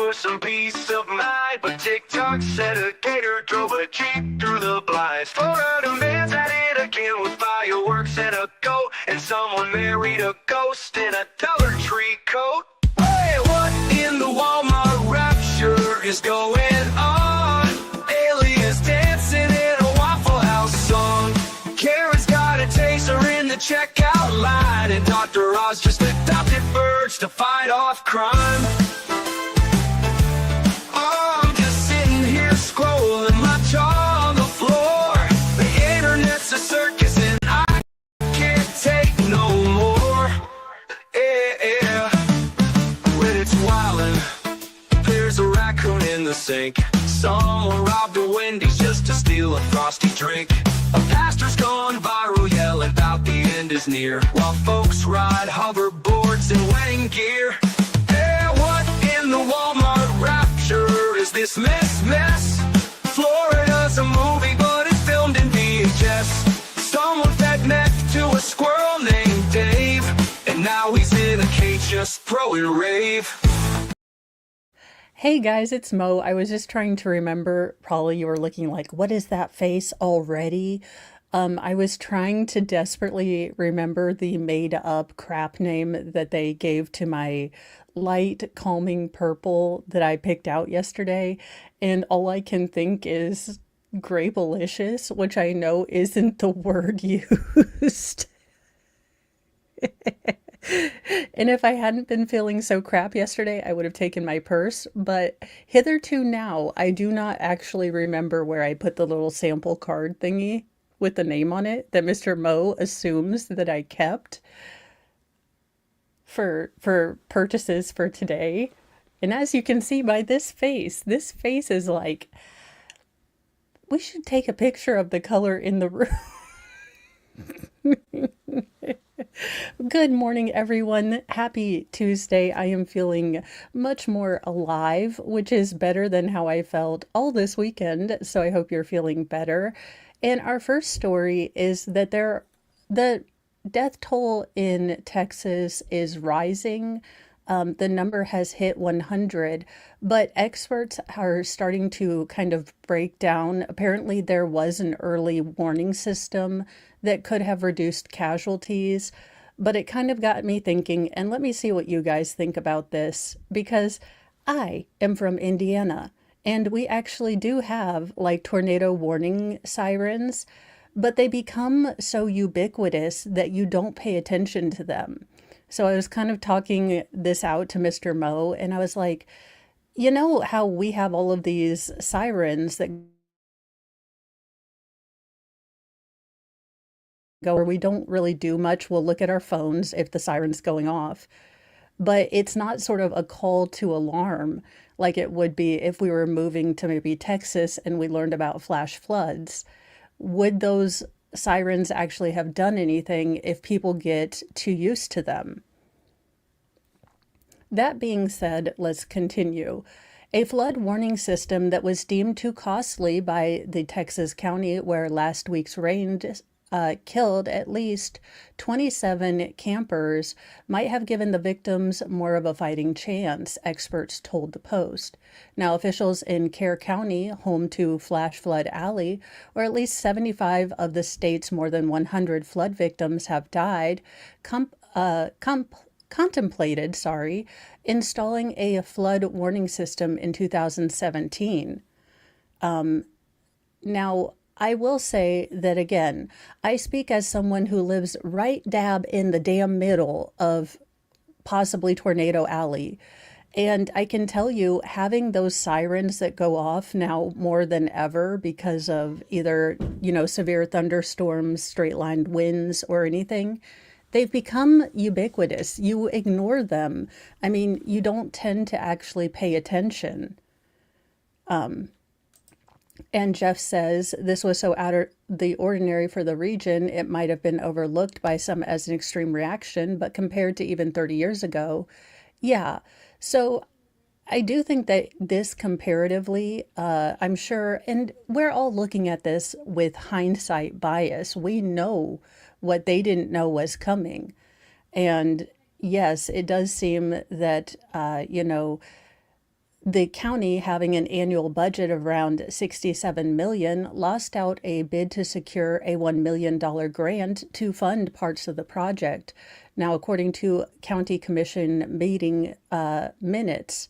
for some peace of mind. But TikTok said a gator drove a Jeep through the blinds. Florida man's at it again with fireworks and a goat. And someone married a ghost in a Dollar Tree coat. Hey, what in the Walmart rapture is going on? Aliens dancing in a Waffle House song. Karen's got a taser in the checkout line. And Dr. Oz just adopted birds to fight off crime. Oh, I'm just sitting here scrolling my jaw on the floor. The internet's a circus and I can't take no more. Yeah. When it's wildin', there's a raccoon in the sink. Someone robbed a Wendy's just to steal a frosty drink. A pastor's gone viral yelling about the end is near, while folks ride hoverboards in wedding gear. Hey, what in the Walmart rapture is this mess? Florida's a movie, but it's filmed in VHS. Someone fed meth to a squirrel named Dave, and now he's in a cage just throwing rave. Hey guys, it's Mo. I was just trying to remember, probably you were looking like, what is that face already? I was trying to desperately remember the made up crap name that they gave to my light calming purple that I picked out yesterday. And all I can think is grapelicious, which I know isn't the word used. And if I hadn't been feeling so crap yesterday, I would have taken my purse. But hitherto now, I do not actually remember where I put the little sample card thingy with the name on it that Mr. Mo assumes that I kept for purchases for today. And as you can see by this face is like, we should take a picture of the color in the room. Good morning, everyone. Happy Tuesday. I am feeling much more alive, which is better than how I felt all this weekend. So I hope you're feeling better. And our first story is that the death toll in Texas is rising. The number has hit 100, but experts are starting to kind of break down. Apparently, there was an early warning system that could have reduced casualties, but it kind of got me thinking, and let me see what you guys think about this, because I am from Indiana, and we actually do have like tornado warning sirens, but they become so ubiquitous that you don't pay attention to them. So I was kind of talking this out to Mr. Mo, and I was like, you know how we have all of these sirens that go where we don't really do much. We'll look at our phones if the siren's going off, but it's not sort of a call to alarm like it would be if we were moving to maybe Texas and we learned about flash floods. Would those sirens actually have done anything if people get too used to them? That being said, let's continue. A flood warning system that was deemed too costly by the Texas county where last week's rain killed at least 27 campers might have given the victims more of a fighting chance, experts told the Post. Now, officials in Kerr County, home to Flash Flood Alley, where at least 75 of the state's more than 100 flood victims have died, contemplated installing a flood warning system in 2017. Now, I will say that again, I speak as someone who lives right dab in the damn middle of possibly Tornado Alley. And I can tell you, having those sirens that go off now more than ever because of either, severe thunderstorms, straight-lined winds, or anything, they've become ubiquitous. You ignore them. I mean, you don't tend to actually pay attention. And Jeff says this was so out of the ordinary for the region, it might have been overlooked by some as an extreme reaction, but compared to even 30 years ago, yeah. So I do think that this comparatively, I'm sure, and we're all looking at this with hindsight bias. We know what they didn't know was coming. And yes, it does seem that, The county, having an annual budget of around 67 million, lost out a bid to secure a $1 million grant to fund parts of the project. Now, according to county commission meeting minutes,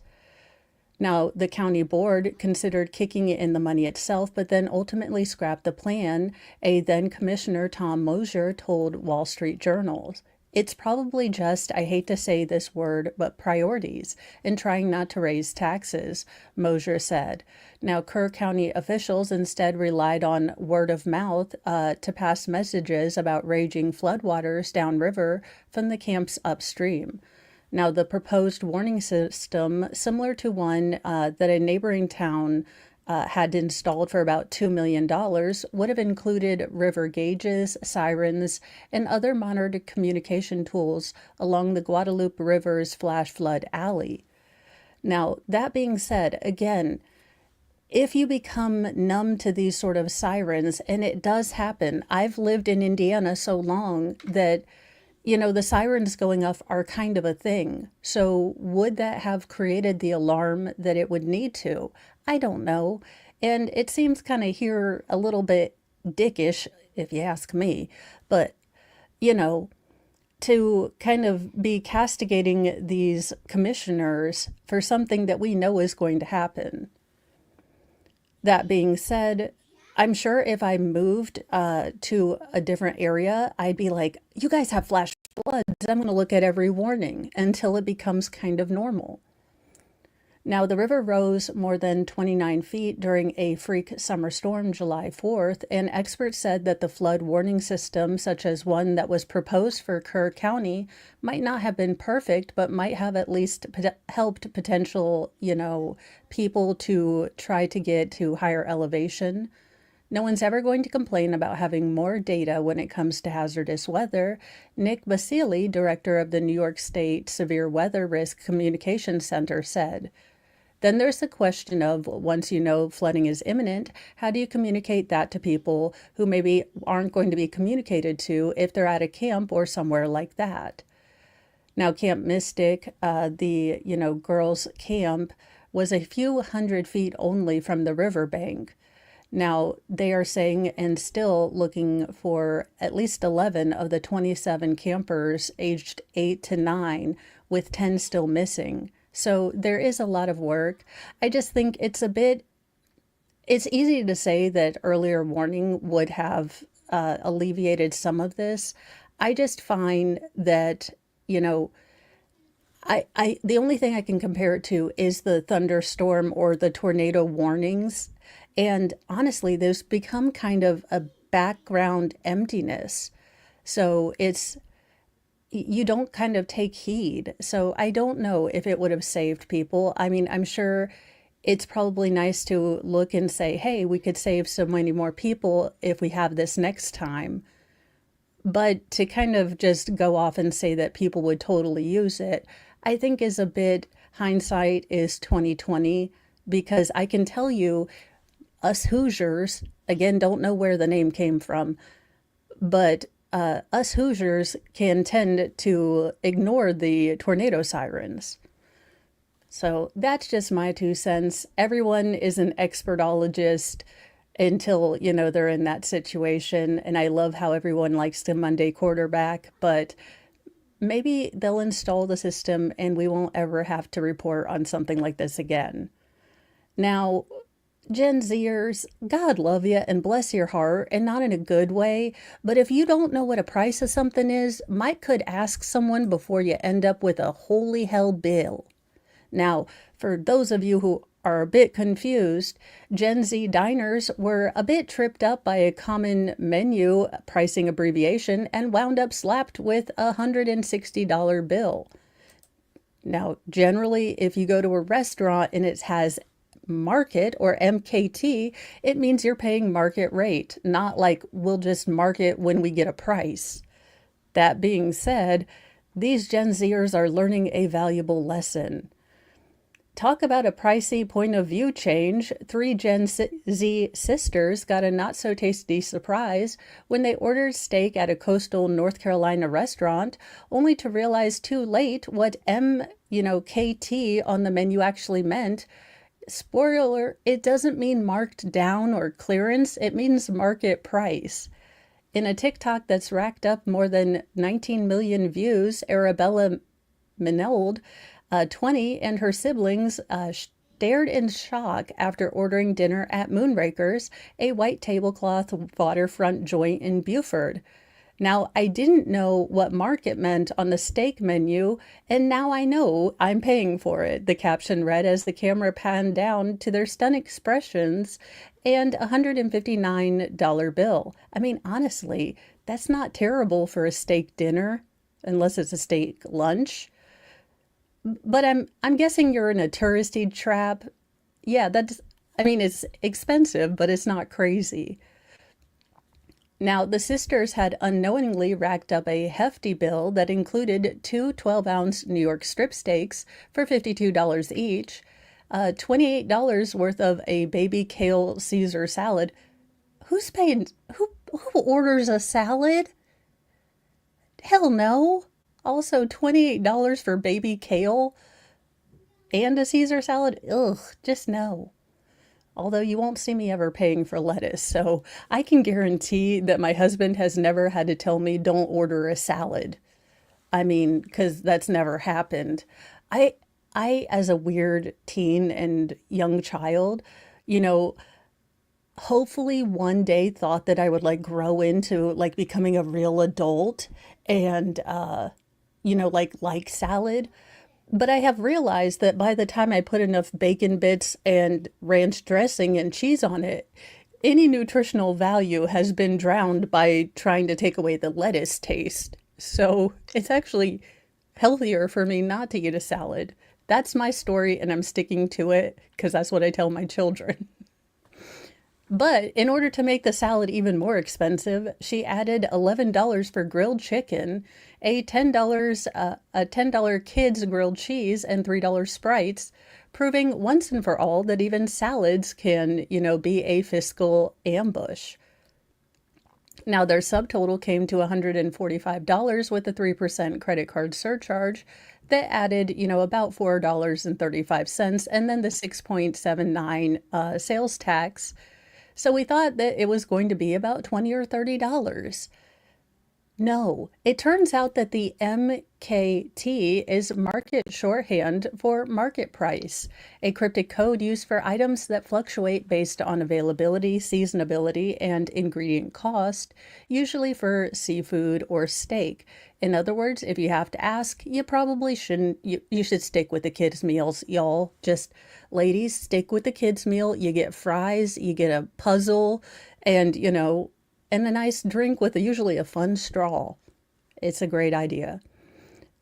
now, the county board considered kicking in the money itself, but then ultimately scrapped the plan, a then commissioner, Tom Mosier, told Wall Street Journal. It's probably just, I hate to say this word, but priorities and trying not to raise taxes, Mosier said. Now, Kerr County officials instead relied on word of mouth to pass messages about raging floodwaters downriver from the camps upstream. Now, the proposed warning system, similar to one that a neighboring town had installed for about $2 million, would have included river gauges, sirens, and other monitored communication tools along the Guadalupe River's flash flood alley. Now, that being said, again, if you become numb to these sort of sirens, and it does happen, I've lived in Indiana so long that the sirens going off are kind of a thing. So would that have created the alarm that it would need to? I don't know. And it seems kind of here a little bit dickish, if you ask me. But, to kind of be castigating these commissioners for something that we know is going to happen. That being said, I'm sure if I moved to a different area, I'd be like, you guys have flash floods. I'm going to look at every warning until it becomes kind of normal. Now, the river rose more than 29 feet during a freak summer storm July 4th, and experts said that the flood warning system, such as one that was proposed for Kerr County, might not have been perfect, but might have at least helped potential, people to try to get to higher elevation. No one's ever going to complain about having more data when it comes to hazardous weather. Nick Basile, director of the New York State Severe Weather Risk Communication Center, said. Then there's the question of, once you know flooding is imminent, how do you communicate that to people who maybe aren't going to be communicated to if they're at a camp or somewhere like that? Now, Camp Mystic, the girls' camp, was a few hundred feet only from the riverbank. Now, they are saying and still looking for at least 11 of the 27 campers aged 8 to 9, with 10 still missing. So there is a lot of work. I just think it's easy to say that earlier warning would have alleviated some of this. I just find that, the only thing I can compare it to is the thunderstorm or the tornado warnings. And honestly, those become kind of a background emptiness. So you don't kind of take heed. So I don't know if it would have saved people. I mean, I'm sure it's probably nice to look and say, hey, we could save so many more people if we have this next time. But to kind of just go off and say that people would totally use it, I think is a bit, hindsight is 2020, because I can tell you, us Hoosiers, again, don't know where the name came from, but us Hoosiers can tend to ignore the tornado sirens. So that's just my 2 cents. Everyone is an expertologist until, they're in that situation. And I love how everyone likes to Monday quarterback, but maybe they'll install the system and we won't ever have to report on something like this again. Now, Gen Zers, God love you and bless your heart, and not in a good way, but if you don't know what a price of something is, Mike could ask someone before you end up with a holy hell bill. Now, for those of you who are a bit confused, Gen Z diners were a bit tripped up by a common menu pricing abbreviation and wound up slapped with a $160 bill. Now, generally, if you go to a restaurant and it has market or MKT, it means you're paying market rate, not like we'll just market when we get a price. That being said, these Gen Zers are learning a valuable lesson. Talk about a pricey point of view change. 3 Gen Z sisters got a not so tasty surprise when they ordered steak at a coastal North Carolina restaurant, only to realize too late what MKT on the menu actually meant. Spoiler, it doesn't mean marked down or clearance, it means market price. In a TikTok that's racked up more than 19 million views, Arabella Minold, 20, and her siblings stared in shock after ordering dinner at Moonrakers, a white tablecloth waterfront joint in Beaufort. Now, I didn't know what market meant on the steak menu, and now I know I'm paying for it, the caption read as the camera panned down to their stunned expressions and a $159 bill. I mean, honestly, that's not terrible for a steak dinner, unless it's a steak lunch. But I'm guessing you're in a touristy trap. Yeah, that's I mean, it's expensive, but it's not crazy. Now, the sisters had unknowingly racked up a hefty bill that included two 12-ounce New York strip steaks for $52 each, $28 worth of a baby kale Caesar salad. Who's paying? Who orders a salad? Hell no. Also, $28 for baby kale and a Caesar salad? Ugh, just no. Although you won't see me ever paying for lettuce, so I can guarantee that my husband has never had to tell me don't order a salad. I mean, because that's never happened. I, as a weird teen and young child, you know, hopefully one day thought that I would like grow into like becoming a real adult and, like salad. But I have realized that by the time I put enough bacon bits and ranch dressing and cheese on it, any nutritional value has been drowned by trying to take away the lettuce taste. So it's actually healthier for me not to eat a salad. That's my story, and I'm sticking to it because that's what I tell my children. But in order to make the salad even more expensive, she added $11 for grilled chicken, a $10 kids grilled cheese, and $3 Sprites, proving once and for all that even salads can, be a fiscal ambush. Now, their subtotal came to $145 with a 3% credit card surcharge that added, about $4.35, and then the 6.79 sales tax. So we thought that it was going to be about $20 or $30. No, it turns out that the MKT is market shorthand for market price, a cryptic code used for items that fluctuate based on availability, seasonability, and ingredient cost, usually for seafood or steak. In other words, if you have to ask, you probably shouldn't. You should stick with the kids' meals, y'all. Just ladies, stick with the kids' meal. You get fries, you get a puzzle, and and a nice drink with usually a fun straw. It's a great idea.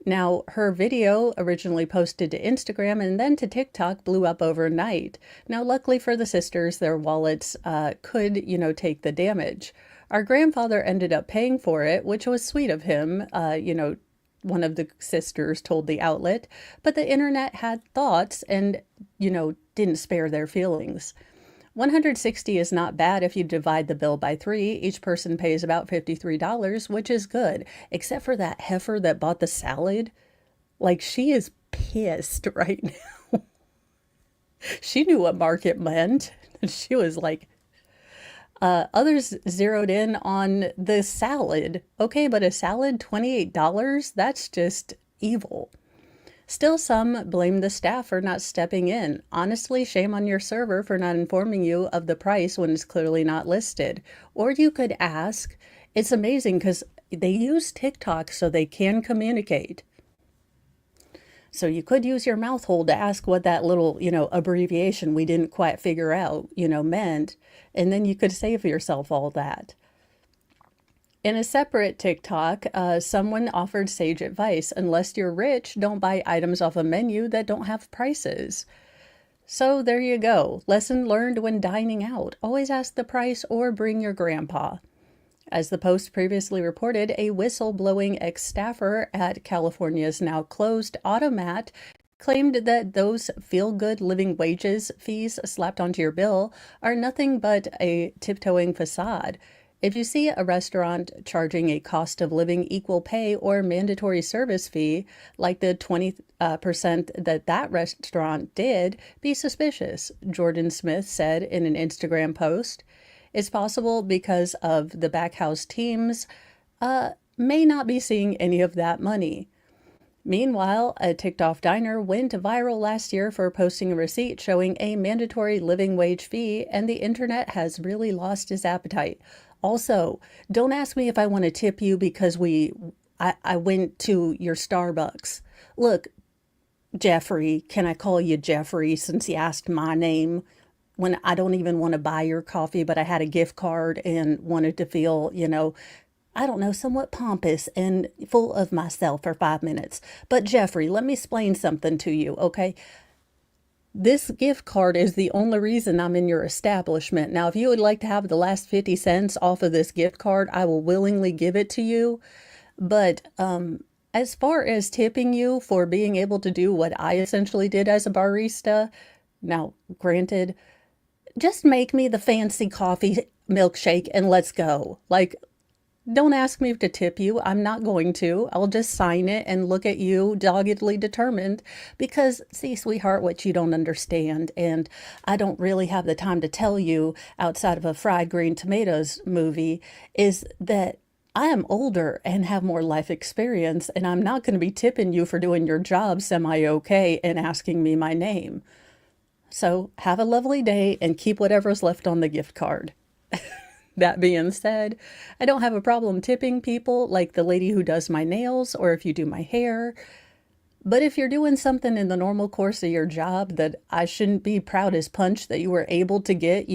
Now, her video, originally posted to Instagram and then to TikTok, blew up overnight. Now, luckily for the sisters, their wallets could, take the damage. Our grandfather ended up paying for it, which was sweet of him. One of the sisters told the outlet, but the internet had thoughts and, didn't spare their feelings. 160 is not bad if you divide the bill by 3. Each person pays about $53, which is good, except for that heifer that bought the salad. Like, she is pissed right now. She knew what market meant. She was like, others zeroed in on the salad. Okay, but a salad, $28? That's just evil. Still, some blame the staff for not stepping in. Honestly, shame on your server for not informing you of the price when it's clearly not listed. Or you could ask. It's amazing because they use TikTok so they can communicate. So you could use your mouth hole to ask what that little, abbreviation we didn't quite figure out, meant. And then you could save yourself all that. In a separate TikTok, someone offered sage advice. Unless you're rich, don't buy items off a menu that don't have prices. So there you go. Lesson learned when dining out. Always ask the price or bring your grandpa. As the Post previously reported, a whistle-blowing ex-staffer at California's now closed Automat claimed that those feel-good living wages fees slapped onto your bill are nothing but a tiptoeing facade. If you see a restaurant charging a cost of living equal pay or mandatory service fee, like the 20% that restaurant did, be suspicious, Jordan Smith said in an Instagram post. It's possible because of the backhouse teams may not be seeing any of that money. Meanwhile, a TikTok diner went viral last year for posting a receipt showing a mandatory living wage fee, and the internet has really lost its appetite. Also, don't ask me if I want to tip you because I went to your Starbucks. Look, Jeffrey, can I call you Jeffrey since you asked my name? When I don't even want to buy your coffee, but I had a gift card and wanted to feel, I don't know, somewhat pompous and full of myself for 5 minutes. But Jeffrey, let me explain something to you, okay? This gift card is the only reason I'm in your establishment. Now, if you would like to have the last 50 cents off of this gift card, I will willingly give it to you. But as far as tipping you for being able to do what I essentially did as a barista, now, granted, just make me the fancy coffee milkshake and let's go. Like, don't ask me to tip you. I'm not going to. I'll just sign it and look at you doggedly determined because, see, sweetheart, what you don't understand, and I don't really have the time to tell you outside of a fried green tomatoes movie, is that I am older and have more life experience, and I'm not going to be tipping you for doing your job semi-okay and asking me my name. So have a lovely day and keep whatever's left on the gift card. That being said, I don't have a problem tipping people like the lady who does my nails or if you do my hair. But if you're doing something in the normal course of your job that I shouldn't be proud as punch that you were able to get,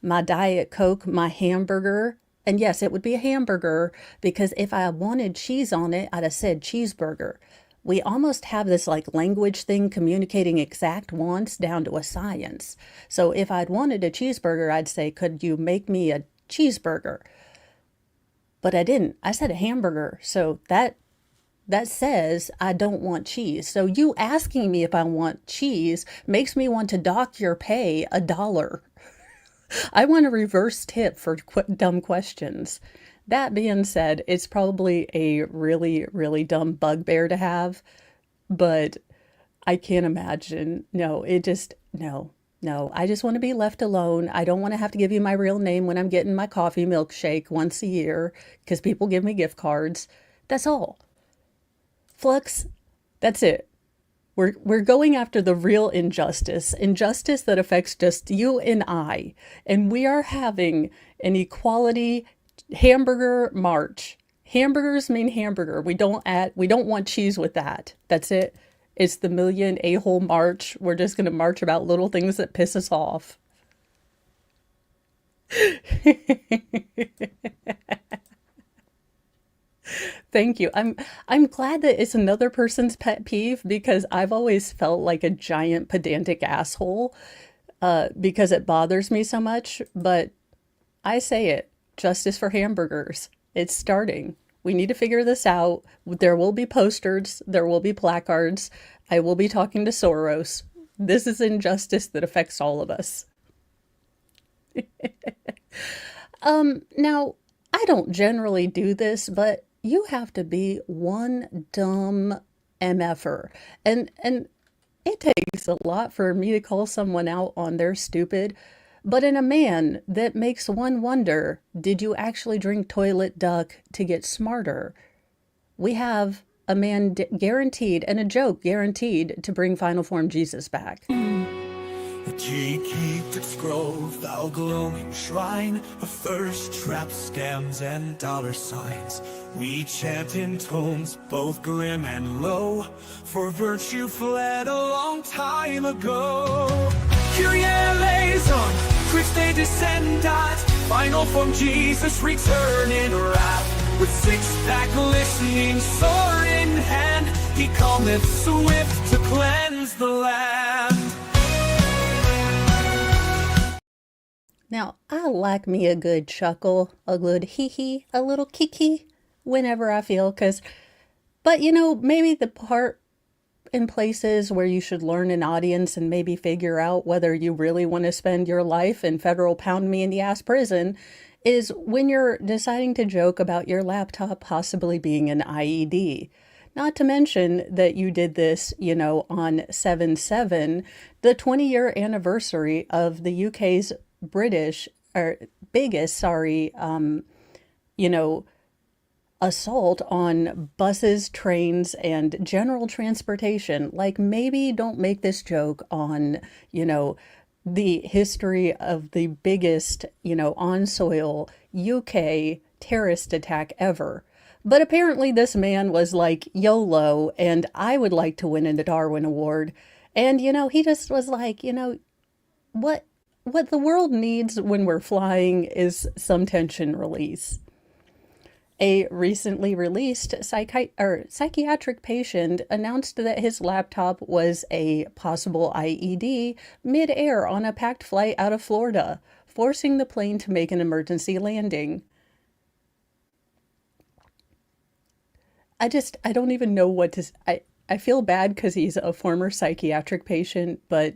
my Diet Coke, my hamburger. And yes, it would be a hamburger because if I wanted cheese on it, I'd have said cheeseburger. We almost have this like language thing communicating exact wants down to a science. So if I'd wanted a cheeseburger, I'd say, could you make me a cheeseburger? But I didn't. I said a hamburger. So that says I don't want cheese. So you asking me if I want cheese makes me want to dock your pay $1. I want a reverse tip for dumb questions. That being said, it's probably a really, really dumb bugbear to have, but I can't imagine. No, no. I just want to be left alone. I don't want to have to give you my real name when I'm getting my coffee milkshake once a year because people give me gift cards. That's all. Flux, that's it. We're going after the real injustice that affects just you and I. And we are having an equality hamburger march. Hamburgers mean hamburger. We don't want cheese with that. That's it. It's the million a-hole march. We're just going to march about little things that piss us off. Thank you. I'm glad that it's another person's pet peeve because I've always felt like a giant pedantic asshole because it bothers me so much. But I say it, justice for hamburgers. It's starting. We need to figure this out. There will be posters. There will be placards. I will be talking to Soros. This is injustice that affects all of us. Now, I don't generally do this, but you have to be one dumb MFer. And it takes a lot for me to call someone out on their stupid, but in a man that makes one wonder, did you actually drink toilet duck to get smarter? We have a man guaranteed and a joke guaranteed to bring Final Form Jesus back. The G keep its grove, thou gloaming shrine of thirst traps, scams, and dollar signs. We chant in tones both grim and low, for virtue fled a long time ago. Kyrie eleison, Christe descendat, Final Form Jesus return in wrath. With six-pack glistening, sword in hand, he cometh swift to cleanse the land. Now, I like me a good chuckle, a good hee-hee, a little kiki, whenever I feel, but maybe the part in places where you should learn an audience and maybe figure out whether you really want to spend your life in federal pound me in the ass prison is when you're deciding to joke about your laptop possibly being an IED. Not to mention that you did this, on 7/7, the 20-year anniversary of the UK's British, or biggest, sorry, you know, assault on buses, trains, and general transportation. Like, maybe don't make this joke on, the history of the biggest, on soil UK terrorist attack ever. But apparently, this man was like, YOLO, and I would like to win the Darwin Award. And, he just was like, what what the world needs when we're flying is some tension release. A recently released psychiatric patient announced that his laptop was a possible IED mid-air on a packed flight out of Florida, forcing the plane to make an emergency landing. I don't even know what to. I feel bad because he's a former psychiatric patient, but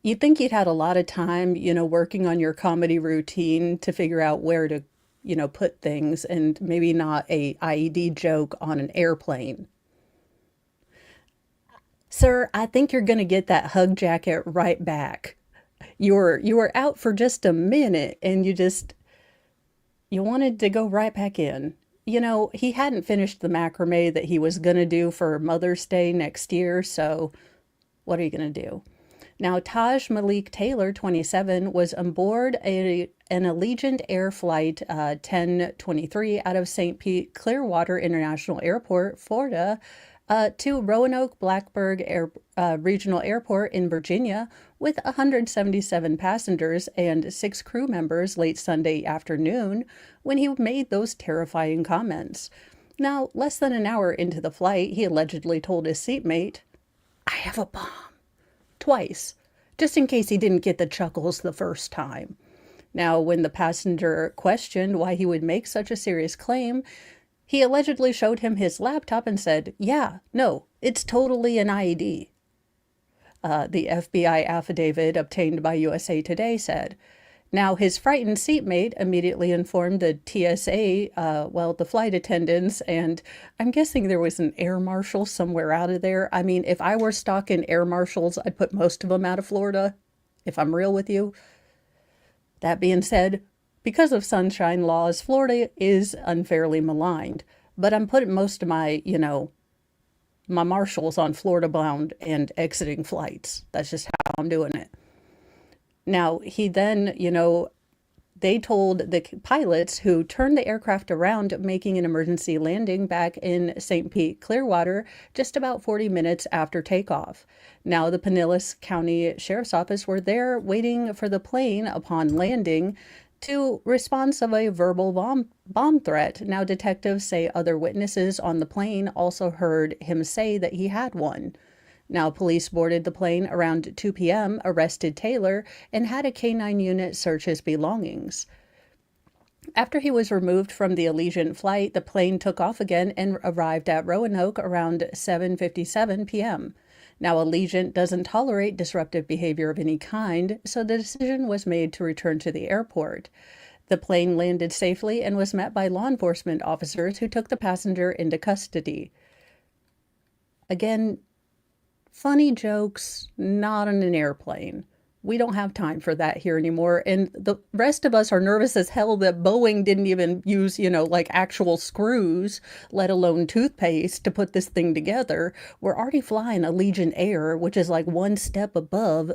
you'd think you'd had a lot of time, working on your comedy routine to figure out where to, put things, and maybe not a IED joke on an airplane. Sir, I think you're going to get that hug jacket right back. You were out for just a minute and you wanted to go right back in. He hadn't finished the macrame that he was going to do for Mother's Day next year, so what are you going to do? Now, Taj Malik Taylor, 27, was on board an Allegiant Air Flight 1023 out of St. Pete Clearwater International Airport, Florida, to Roanoke Blacksburg Regional Airport in Virginia with 177 passengers and 6 crew members late Sunday afternoon when he made those terrifying comments. Now, less than an hour into the flight, he allegedly told his seatmate, "I have a bomb," twice, just in case he didn't get the chuckles the first time. Now, when the passenger questioned why he would make such a serious claim, he allegedly showed him his laptop and said, "Yeah, no, it's totally an IED." The FBI affidavit obtained by USA Today said. Now, his frightened seatmate immediately informed the TSA, the flight attendants, and I'm guessing there was an air marshal somewhere out of there. I mean, if I were stalking air marshals, I'd put most of them out of Florida, if I'm real with you. That being said, because of sunshine laws, Florida is unfairly maligned, but I'm putting most of my, my marshals on Florida bound and exiting flights. That's just how I'm doing it. Now, he then, they told the pilots who turned the aircraft around, making an emergency landing back in St. Pete Clearwater just about 40 minutes after takeoff. Now, the Pinellas County Sheriff's Office were there waiting for the plane upon landing to response of a verbal bomb threat. Now, detectives say other witnesses on the plane also heard him say that he had one. Now, police boarded the plane around 2 p.m., arrested Taylor, and had a K-9 unit search his belongings. After he was removed from the Allegiant flight, the plane took off again and arrived at Roanoke around 7:57 p.m. Now, Allegiant doesn't tolerate disruptive behavior of any kind, so the decision was made to return to the airport. The plane landed safely and was met by law enforcement officers who took the passenger into custody. Again, funny jokes, not on an airplane. We don't have time for that here anymore. And the rest of us are nervous as hell that Boeing didn't even use, actual screws, let alone toothpaste, to put this thing together. We're already flying Allegiant Air, which is like one step above,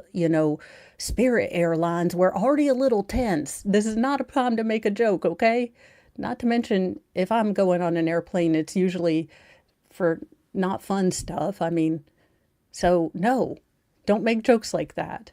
Spirit Airlines. We're already a little tense. This is not a time to make a joke, okay? Not to mention, if I'm going on an airplane, it's usually for not fun stuff. So no, don't make jokes like that.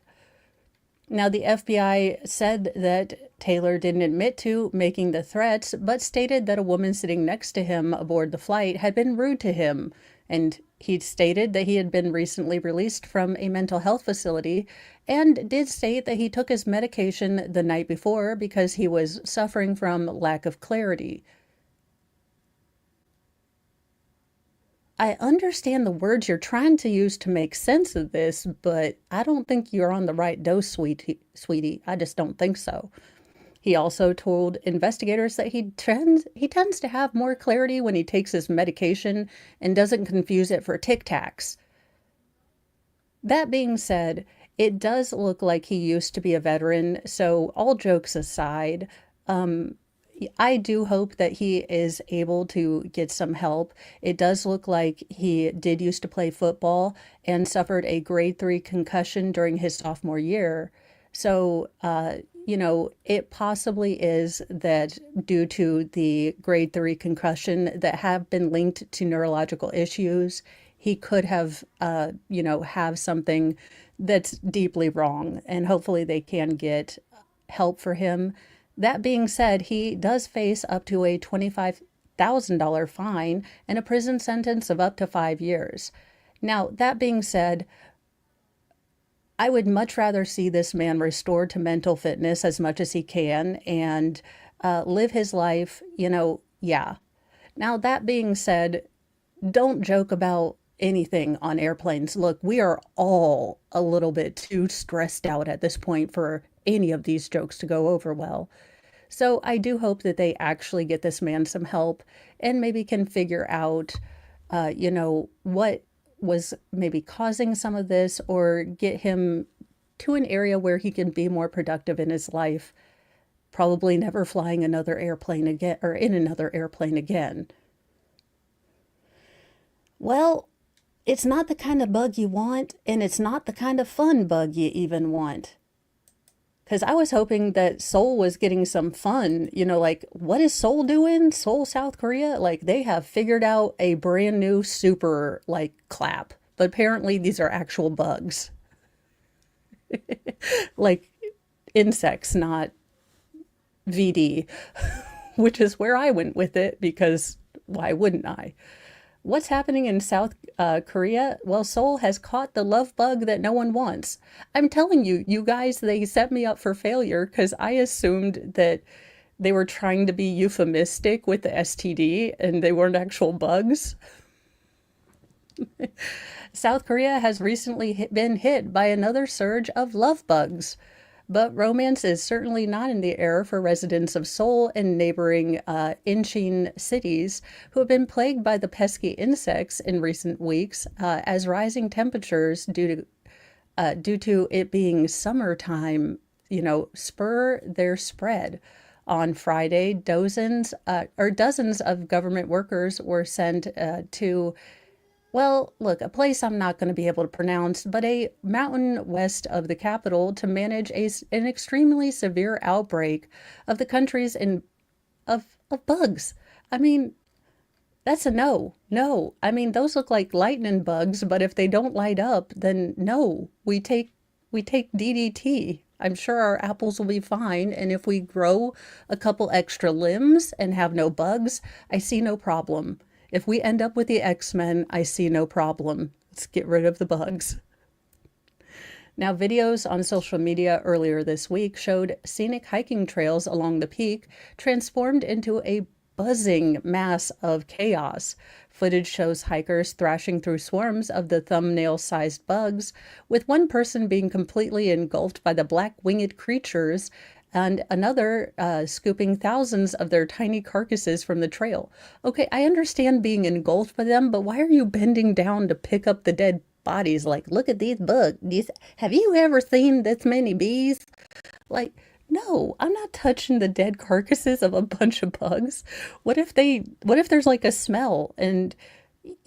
Now, the FBI said that Taylor didn't admit to making the threats, but stated that a woman sitting next to him aboard the flight had been rude to him. And he stated that he had been recently released from a mental health facility and did state that he took his medication the night before because he was suffering from lack of clarity. I understand the words you're trying to use to make sense of this, but I don't think you're on the right dose, sweetie. I just don't think so. He also told investigators that he tends to have more clarity when he takes his medication and doesn't confuse it for Tic Tacs. That being said, it does look like he used to be a veteran, so all jokes aside, I do hope that he is able to get some help. It does look like he did used to play football and suffered a grade 3 concussion during his sophomore year. So, it possibly is that due to the grade 3 concussion that have been linked to neurological issues, he could have something that's deeply wrong. And hopefully they can get help for him. That being said, he does face up to a $25,000 fine and a prison sentence of up to 5 years. Now, that being said, I would much rather see this man restored to mental fitness as much as he can and live his life, yeah. Now, that being said, don't joke about anything on airplanes. Look, we are all a little bit too stressed out at this point for any of these jokes to go over well. So I do hope that they actually get this man some help and maybe can figure out, what was maybe causing some of this, or get him to an area where he can be more productive in his life, probably never flying another airplane again or in another airplane again. Well, it's not the kind of bug you want, and it's not the kind of fun bug you even want. Because I was hoping that Seoul was getting some fun, like, what is Seoul doing? Seoul, South Korea? Like, they have figured out a brand new super, like, clap. But apparently these are actual bugs. Like, insects, not VD, which is where I went with it, because why wouldn't I? What's happening in South Korea? Well, Seoul has caught the love bug that no one wants. I'm telling you, you guys, they set me up for failure because I assumed that they were trying to be euphemistic with the STD and they weren't actual bugs. South Korea has recently been hit by another surge of love bugs. But romance is certainly not in the air for residents of Seoul and neighboring Incheon cities who have been plagued by the pesky insects in recent weeks as rising temperatures due to it being summertime, spur their spread. On Friday, dozens of government workers were sent to, well, look, a place I'm not going to be able to pronounce, but a mountain west of the capital to manage an extremely severe outbreak of the country's of bugs. I mean, that's a no. No. I mean, those look like lightning bugs, but if they don't light up, then no. We take DDT. I'm sure our apples will be fine, and if we grow a couple extra limbs and have no bugs, I see no problem. If we end up with the X-Men, I see no problem. Let's get rid of the bugs. Now, videos on social media earlier this week showed scenic hiking trails along the peak transformed into a buzzing mass of chaos. Footage shows hikers thrashing through swarms of the thumbnail-sized bugs, with one person being completely engulfed by the black-winged creatures and another scooping thousands of their tiny carcasses from the trail. Okay, I understand being engulfed by them, but why are you bending down to pick up the dead bodies? Like, look at these bugs. Have you ever seen this many bees? Like, no, I'm not touching the dead carcasses of a bunch of bugs. What if there's like a smell and,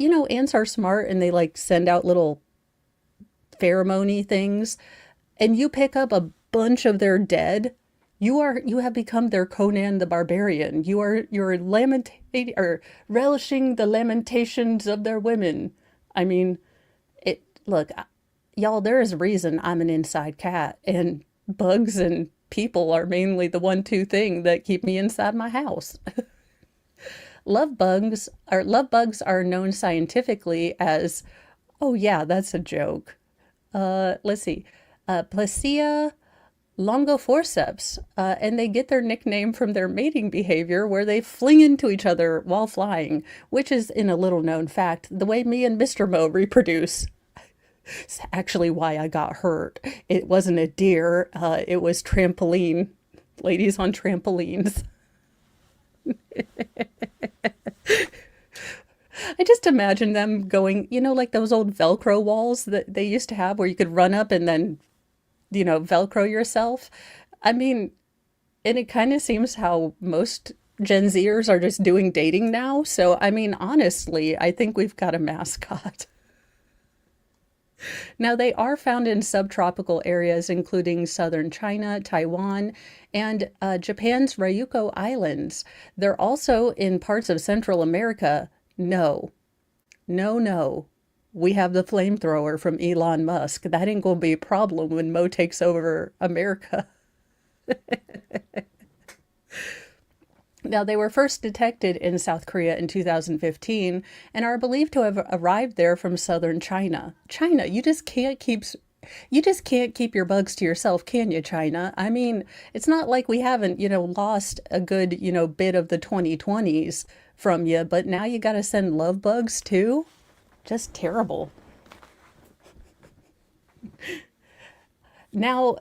ants are smart and they like send out little pheromone things and you pick up a bunch of their dead. You have become their Conan the Barbarian. You're lamenting or relishing the lamentations of their women. I mean, look, y'all, there is a reason I'm an inside cat, and bugs and people are mainly the 1-2 thing that keep me inside my house. Love bugs are known scientifically as, oh yeah, that's a joke. Let's see, Placea longoforceps, and they get their nickname from their mating behavior where they fling into each other while flying, which is, in a little known fact, the way me and Mr. Mo reproduce. It's actually why I got hurt. It wasn't a deer, it was trampoline. Ladies on trampolines. I just imagine them going, like those old Velcro walls that they used to have where you could run up and then, Velcro yourself. I mean, and it kind of seems how most Gen Zers are just doing dating now. So, I mean, honestly, I think we've got a mascot. Now, they are found in subtropical areas, including southern China, Taiwan, and Japan's Ryukyu Islands. They're also in parts of Central America. No, no, no. We have the flamethrower from Elon Musk. That ain't gonna be a problem when Mo takes over America. Now, they were first detected in South Korea in 2015 and are believed to have arrived there from southern China. China, you just can't keep your bugs to yourself, can you, China? I mean, it's not like we haven't, lost a good, bit of the 2020s from you, but now you got to send love bugs too? Just terrible. Now,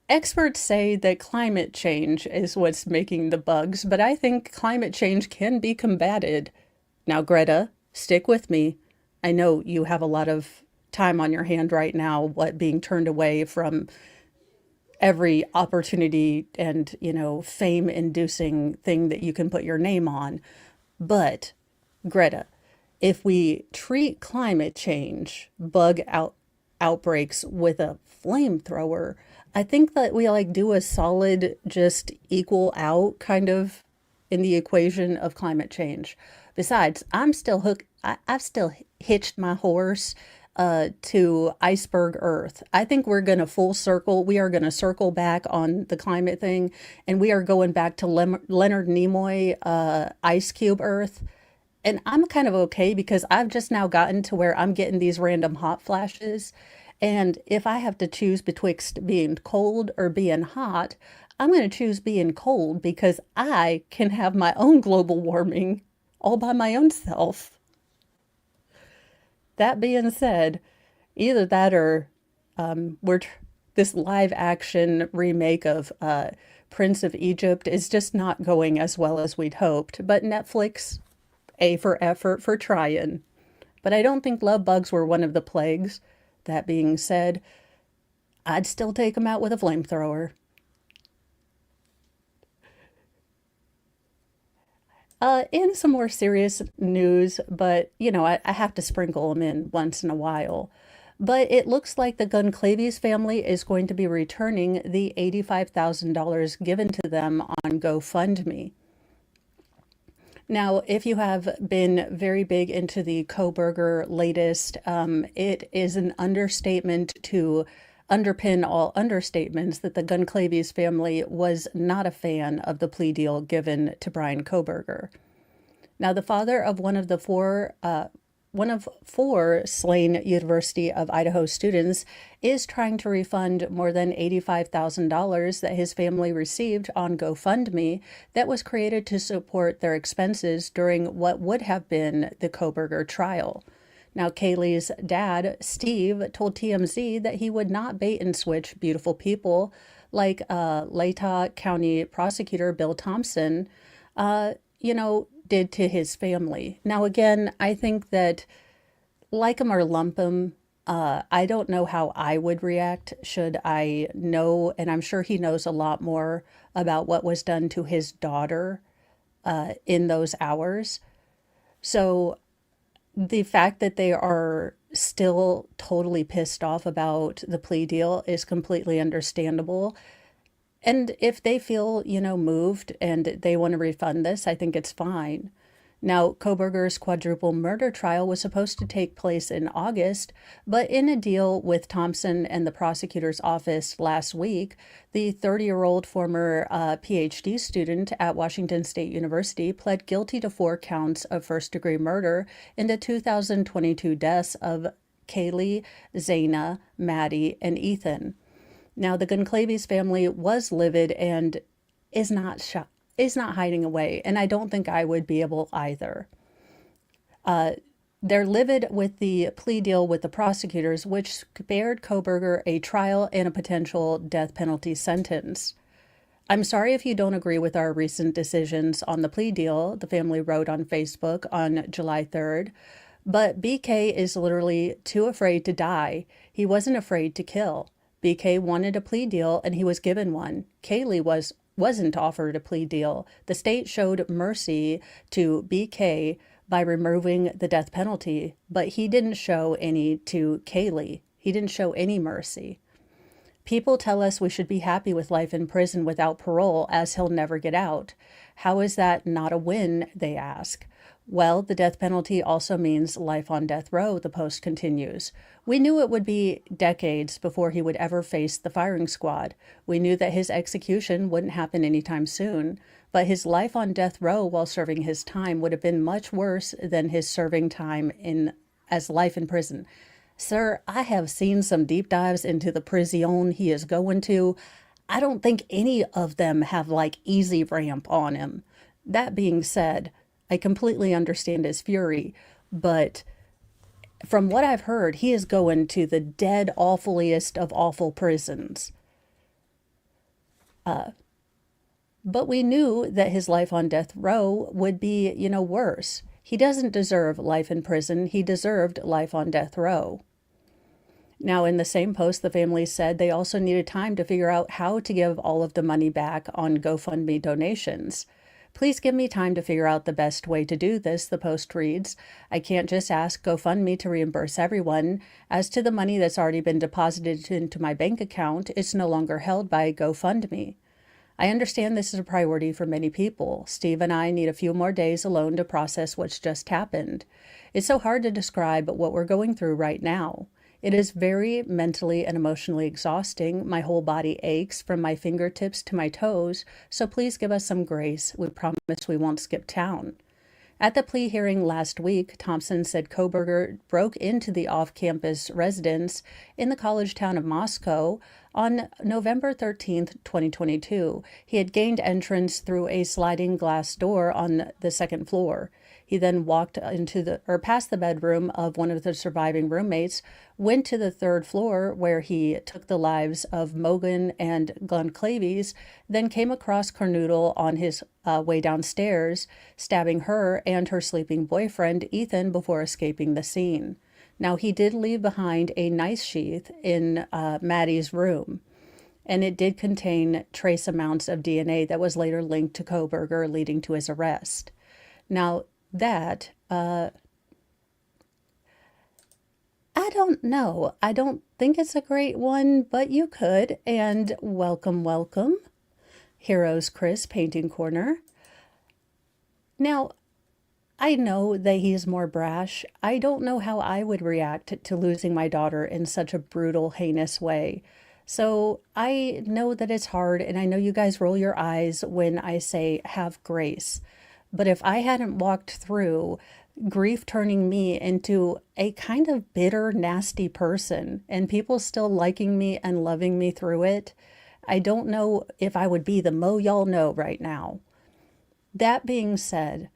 experts say that climate change is what's making the bugs, but I think climate change can be combated. Now, Greta, stick with me. I know you have a lot of time on your hand right now, what being turned away from every opportunity and, fame inducing thing that you can put your name on. But, Greta, if we treat climate change outbreaks with a flamethrower, I think that we like do a solid, just equal out kind of in the equation of climate change. Besides, I've still hitched my horse to iceberg Earth. I think we're going to full circle. We are going to circle back on the climate thing, and we are going back to Leonard Nimoy, Ice Cube Earth. And I'm kind of okay because I've just now gotten to where I'm getting these random hot flashes. And if I have to choose betwixt being cold or being hot, I'm going to choose being cold because I can have my own global warming all by my own self. That being said, either that or this live action remake of Prince of Egypt is just not going as well as we'd hoped. But Netflix, A for effort for trying. But I don't think love bugs were one of the plagues. That being said, I'd still take them out with a flamethrower. In some more serious news, but I have to sprinkle them in once in a while. But it looks like the Goncalves family is going to be returning the $85,000 given to them on GoFundMe. Now, if you have been very big into the Koberger latest, it is an understatement to underpin all understatements that the Goncalves family was not a fan of the plea deal given to Brian Koberger. Now, the father of one of four slain University of Idaho students is trying to refund more than $85,000 that his family received on GoFundMe that was created to support their expenses during what would have been the Koberger trial. Now, Kaylee's dad, Steve, told TMZ that he would not bait and switch beautiful people like Latah County Prosecutor Bill Thompson, did to his family. Now, again, I think that like him or lump him, I don't know how I would react should I know, and I'm sure he knows a lot more about what was done to his daughter in those hours. So the fact that they are still totally pissed off about the plea deal is completely understandable. And if they feel, moved and they want to refund this, I think it's fine. Now, Koberger's quadruple murder trial was supposed to take place in August, but in a deal with Thompson and the prosecutor's office last week, the 30-year-old former PhD student at Washington State University pled guilty to 4 counts of first-degree murder in the 2022 deaths of Kaylee, Zaina, Maddie, and Ethan. Now, the Goncalves family was livid and is not hiding away, and I don't think I would be able either. They're livid with the plea deal with the prosecutors, which spared Koberger a trial and a potential death penalty sentence. I'm sorry if you don't agree with our recent decisions on the plea deal, the family wrote on Facebook on July 3rd. But BK is literally too afraid to die. He wasn't afraid to kill. BK wanted a plea deal and he was given one. Kaylee wasn't offered a plea deal. The state showed mercy to BK by removing the death penalty, but he didn't show any to Kaylee. He didn't show any mercy. People tell us we should be happy with life in prison without parole, as he'll never get out. How is that not a win, they ask. Well, the death penalty also means life on death row, the post continues. We knew it would be decades before he would ever face the firing squad. We knew that his execution wouldn't happen anytime soon, but his life on death row while serving his time would have been much worse than his serving time as life in prison. Sir, I have seen some deep dives into the prison he is going to. I don't think any of them have like easy ramp on him. That being said, I completely understand his fury, but from what I've heard, he is going to the dead awfuliest of awful prisons. But we knew that his life on death row would be, worse. He doesn't deserve life in prison. He deserved life on death row. Now, in the same post, the family said they also needed time to figure out how to give all of the money back on GoFundMe donations. Please give me time to figure out the best way to do this, the post reads. I can't just ask GoFundMe to reimburse everyone. As to the money that's already been deposited into my bank account, it's no longer held by GoFundMe. I understand this is a priority for many people. Steve and I need a few more days alone to process what's just happened. It's so hard to describe what we're going through right now. It is very mentally and emotionally exhausting. My whole body aches from my fingertips to my toes, so please give us some grace. We promise we won't skip town. At the plea hearing last week, Thompson said Kohberger broke into the off-campus residence in the college town of Moscow on November 13th, 2022. He had gained entrance through a sliding glass door on the second floor. He then walked past the bedroom of one of the surviving roommates, went to the third floor where he took the lives of Mogan and Glenn Clavies, then came across Cornoodle on his way downstairs, stabbing her and her sleeping boyfriend, Ethan, before escaping the scene. Now, he did leave behind a knife sheath in Maddie's room, and it did contain trace amounts of DNA that was later linked to Kohberger, leading to his arrest. Now, that, I don't know. I don't think it's a great one, but you could. And welcome, welcome. Heroes Chris, Painting Corner. Now, I know that he's more brash. I don't know how I would react to losing my daughter in such a brutal, heinous way. So I know that it's hard, and I know you guys roll your eyes when I say have grace. But if I hadn't walked through grief turning me into a kind of bitter, nasty person and people still liking me and loving me through it, I don't know if I would be the Mo y'all know right now. That being said,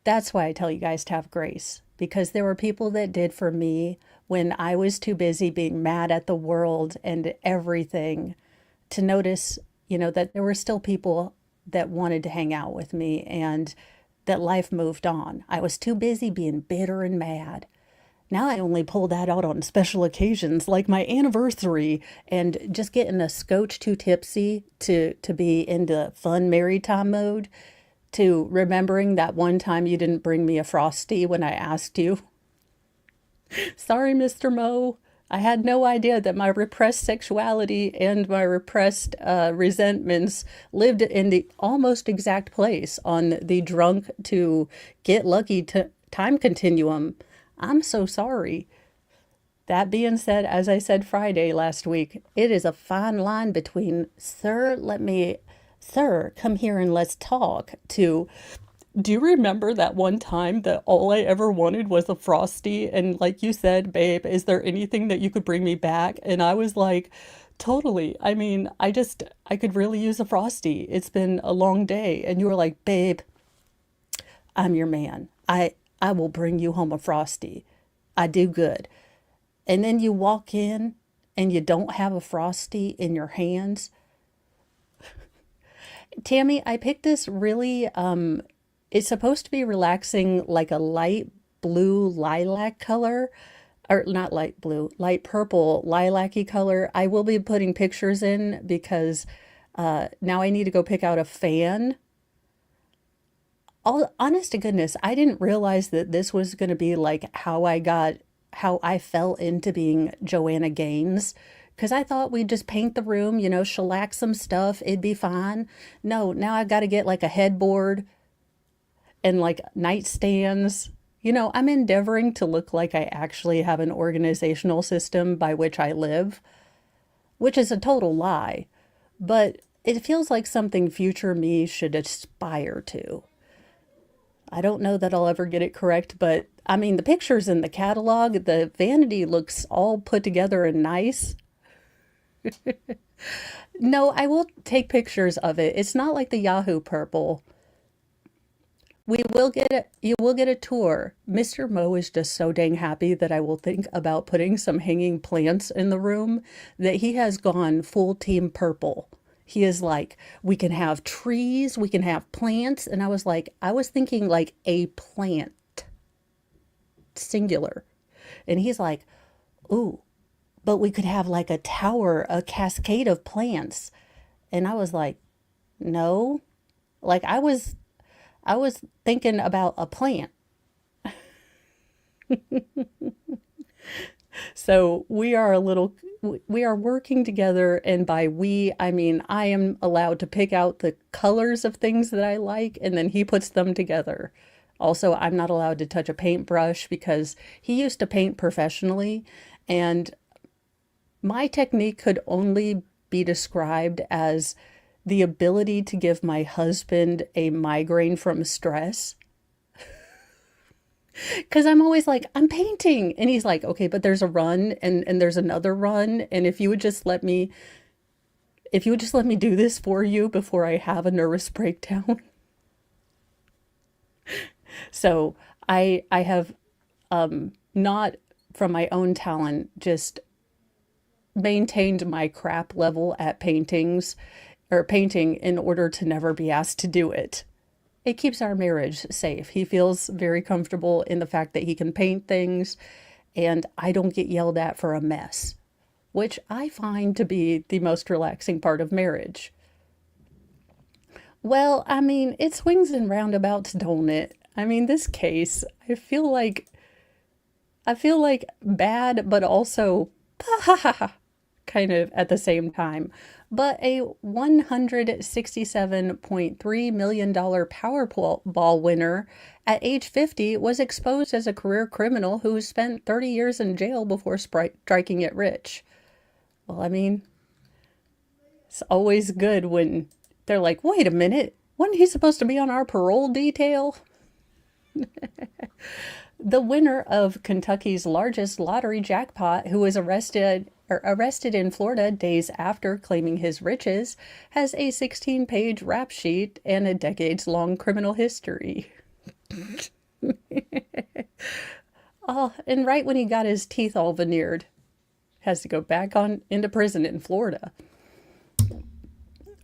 that's why I tell you guys to have grace, because there were people that did for me when I was too busy being mad at the world and everything to notice, that there were still people that wanted to hang out with me and that life moved on. I was too busy being bitter and mad. Now I only pull that out on special occasions like my anniversary and just getting a scotch too tipsy to be into fun married time mode, to remembering that one time you didn't bring me a Frosty when I asked you. Sorry, Mr. Mo. I had no idea that my repressed sexuality and my repressed resentments lived in the almost exact place on the drunk to get lucky time continuum. I'm so sorry. That being said, as I said Friday last week, it is a fine line between, sir, come here and let's talk, to, do you remember that one time that all I ever wanted was a Frosty? And like you said, babe, is there anything that you could bring me back? And I was like, totally. I mean, I could really use a Frosty. It's been a long day. And you were like, babe, I'm your man. I will bring you home a Frosty. I do good. And then you walk in and you don't have a Frosty in your hands. Tammy, I picked this really, it's supposed to be relaxing, like a light blue lilac color, or not light blue, light purple lilac-y color. I will be putting pictures in because now I need to go pick out a fan. All honest to goodness, I didn't realize that this was going to be like how I fell into being Joanna Gaines. Because I thought we'd just paint the room, shellac some stuff, it'd be fine. No, now I got to get like a headboard and like nightstands. I'm endeavoring to look like I actually have an organizational system by which I live, which is a total lie. But it feels like something future me should aspire to. I don't know that I'll ever get it correct, but I mean, the pictures in the catalog, the vanity looks all put together and nice. No, I will take pictures of it. It's not like the Yahoo purple. You will get a tour. Mr. Mo is just so dang happy that I will think about putting some hanging plants in the room that he has gone full team purple. He is like, we can have trees, we can have plants. And I was thinking like a plant, singular. And he's like, ooh, but we could have like a tower, a cascade of plants. And I was like, no. Like I was thinking about a plant. So we are working together, and by we, I mean I am allowed to pick out the colors of things that I like, and then he puts them together. Also, I'm not allowed to touch a paintbrush because he used to paint professionally, and my technique could only be described as the ability to give my husband a migraine from stress. Because I'm always like, I'm painting. And he's like, okay, but there's a run and there's another run. And if you would just let me do this for you before I have a nervous breakdown. So I have not from my own talent just maintained my crap level at painting in order to never be asked to do it. It keeps our marriage safe. He feels very comfortable in the fact that he can paint things and I don't get yelled at for a mess, which I find to be the most relaxing part of marriage. Well, I mean, it swings and roundabouts, don't it? I mean, this case, I feel like bad, but also kind of at the same time. But a $167.3 million Powerball winner at age 50 was exposed as a career criminal who spent 30 years in jail before striking it rich. Well, I mean, it's always good when they're like, wait a minute, wasn't he supposed to be on our parole detail? The winner of Kentucky's largest lottery jackpot, who was arrested in Florida days after claiming his riches, has a 16-page rap sheet and a decades-long criminal history. Oh, and right when he got his teeth all veneered, has to go back on into prison in Florida,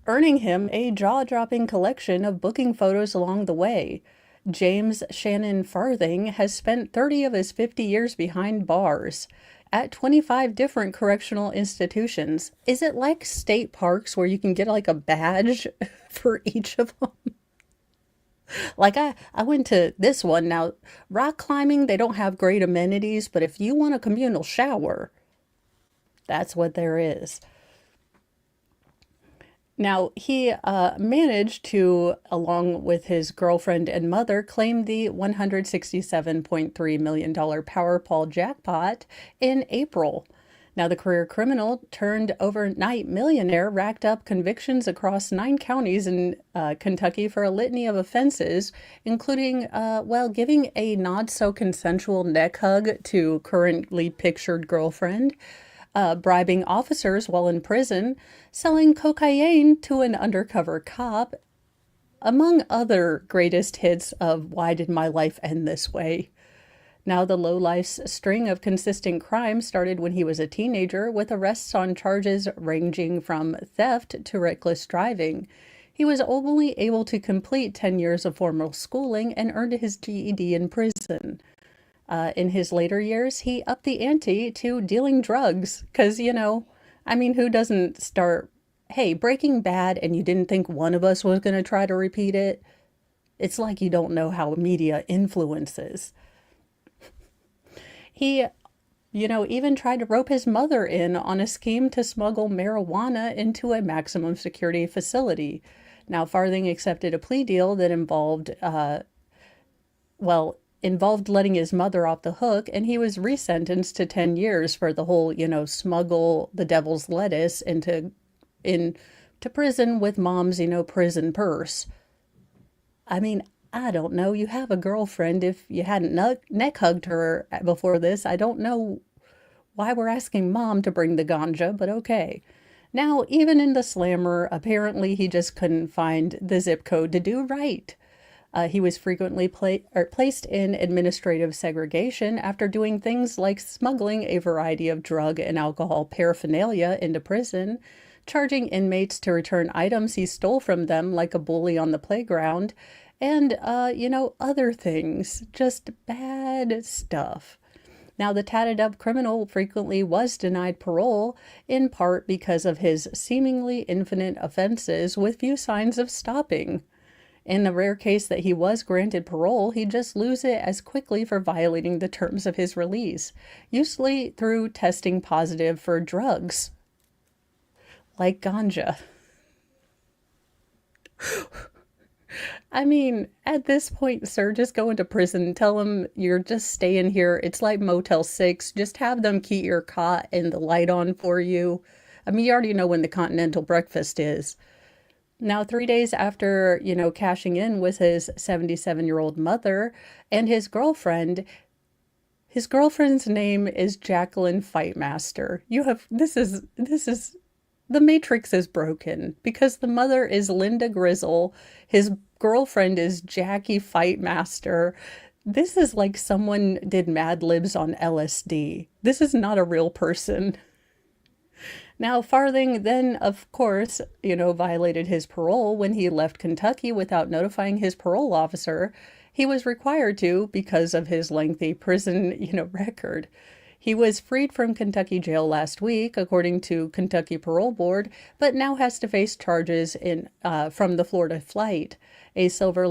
earning him a jaw-dropping collection of booking photos along the way. James Shannon Farthing has spent 30 of his 50 years behind bars at 25 different correctional institutions. Is it like state parks where you can get like a badge for each of them? Like I went to this one. Now, rock climbing, they don't have great amenities, but if you want a communal shower, that's what there is. Now, he managed to, along with his girlfriend and mother, claim the $167.3 million Powerball jackpot in April. Now, the career criminal turned overnight millionaire racked up convictions across 9 counties in Kentucky for a litany of offenses, including, giving a not-so-consensual neck hug to currently pictured girlfriend, bribing officers while in prison, selling cocaine to an undercover cop, among other greatest hits of Why Did My Life End This Way? Now, the lowlife's string of consistent crimes started when he was a teenager, with arrests on charges ranging from theft to reckless driving. He was only able to complete 10 years of formal schooling and earned his GED in prison. In his later years, he upped the ante to dealing drugs. Because, I mean, who doesn't start, hey, Breaking Bad, and you didn't think one of us was going to try to repeat it? It's like you don't know how media influences. He, even tried to rope his mother in on a scheme to smuggle marijuana into a maximum security facility. Now, Farthing accepted a plea deal that involved letting his mother off the hook, and he was resentenced to 10 years for the whole, smuggle the devil's lettuce into prison with mom's, prison purse. I mean, I don't know. You have a girlfriend. If you hadn't neck hugged her before this, I don't know why we're asking mom to bring the ganja, but okay. Now, even in the slammer, apparently he just couldn't find the zip code to do right. He was frequently placed in administrative segregation after doing things like smuggling a variety of drug and alcohol paraphernalia into prison, charging inmates to return items he stole from them like a bully on the playground, and, other things. Just bad stuff. Now, the tatted up criminal frequently was denied parole, in part because of his seemingly infinite offenses with few signs of stopping. In the rare case that he was granted parole, he'd just lose it as quickly for violating the terms of his release, usually through testing positive for drugs, like ganja. I mean, at this point, sir, just go into prison. Tell them you're just staying here. It's like Motel 6. Just have them keep your cot and the light on for you. I mean, you already know when the continental breakfast is. Now, 3 days after, cashing in with his 77-year-old mother and his girlfriend's name is Jacqueline Fightmaster. The Matrix is broken because the mother is Linda Grizzle. His girlfriend is Jackie Fightmaster. This is like someone did Mad Libs on LSD. This is not a real person. Now, Farthing then, of course, violated his parole when he left Kentucky without notifying his parole officer. He was required to because of his lengthy prison, record. He was freed from Kentucky jail last week, according to Kentucky Parole Board, but now has to face charges from the Florida flight. A sliver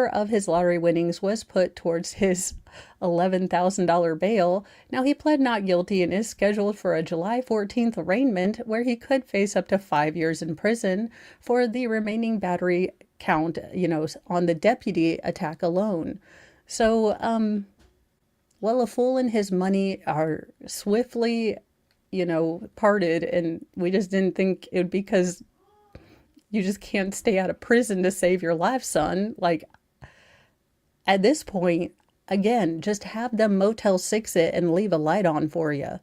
of his lottery winnings was put towards his $11,000 bail. Now, he pled not guilty and is scheduled for a July 14th arraignment where he could face up to 5 years in prison for the remaining battery count, on the deputy attack alone. So, a fool and his money are swiftly, parted, and we just didn't think it would be because you just can't stay out of prison to save your life, son. Like, at this point, again, just have them Motel 6 it and leave a light on for you.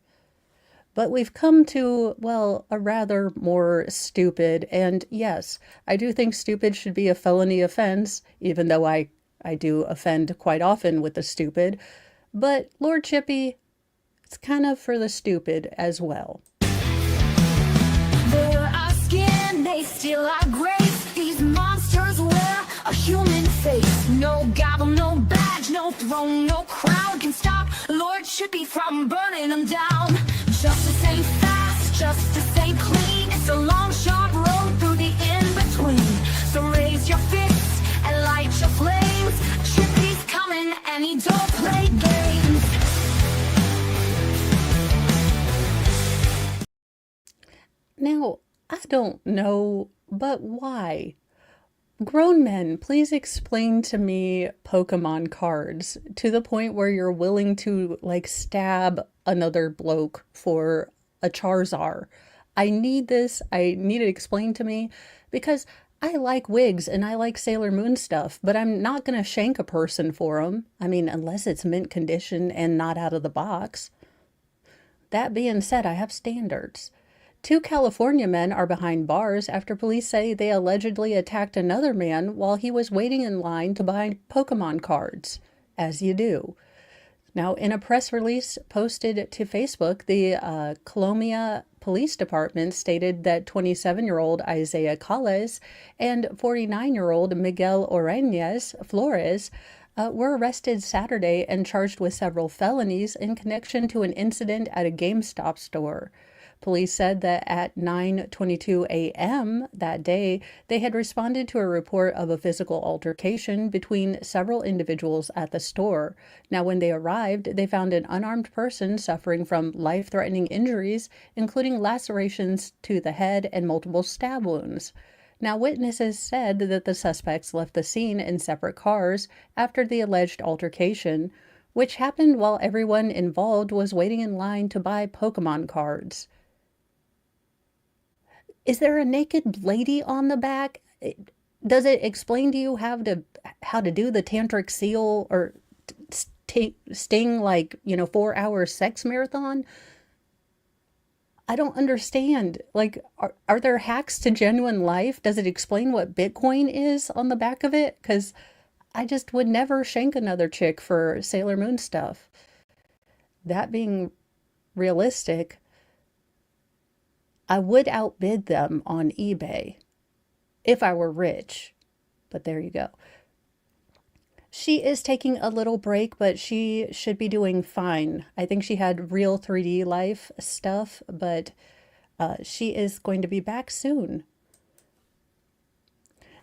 But we've come to, a rather more stupid, and yes, I do think stupid should be a felony offense, even though I do offend quite often with the stupid. But Lord Chippy, it's kind of for the stupid as well. They're our skin, they steal our grace. These monsters wear a human face. No gavel, no badge, no throne, no crown can stop Lord Chippy from burning them down. Justice ain't fast, justice ain't clean. It's a long, sharp road through the in-between. So raise your fists and light your flames. Chippy's coming and he don't play games. Now, I don't know, but why? Grown men, please explain to me Pokemon cards to the point where you're willing to, stab another bloke for a Charizard. I need this. I need it explained to me because I like wigs and I like Sailor Moon stuff, but I'm not going to shank a person for them. I mean, unless it's mint condition and not out of the box. That being said, I have standards. 2 California men are behind bars after police say they allegedly attacked another man while he was waiting in line to buy Pokemon cards, as you do. Now, in a press release posted to Facebook, the Columbia Police Department stated that 27-year-old Isaiah Calles and 49-year-old Miguel Oreñez Flores were arrested Saturday and charged with several felonies in connection to an incident at a GameStop store. Police said that at 9:22 a.m. that day, they had responded to a report of a physical altercation between several individuals at the store. Now, when they arrived, they found an unarmed person suffering from life-threatening injuries, including lacerations to the head and multiple stab wounds. Now, witnesses said that the suspects left the scene in separate cars after the alleged altercation, which happened while everyone involved was waiting in line to buy Pokemon cards. Is there a naked lady on the back? Does it explain to you how to do the tantric seal or sting 4-hour sex marathon? I don't understand. Like, are there hacks to genuine life? Does it explain what Bitcoin is on the back of it? Because I just would never shank another chick for Sailor Moon stuff. That being realistic, I would outbid them on eBay if I were rich, but there you go. She is taking a little break, but she should be doing fine. I think she had real 3D life stuff, but she is going to be back soon.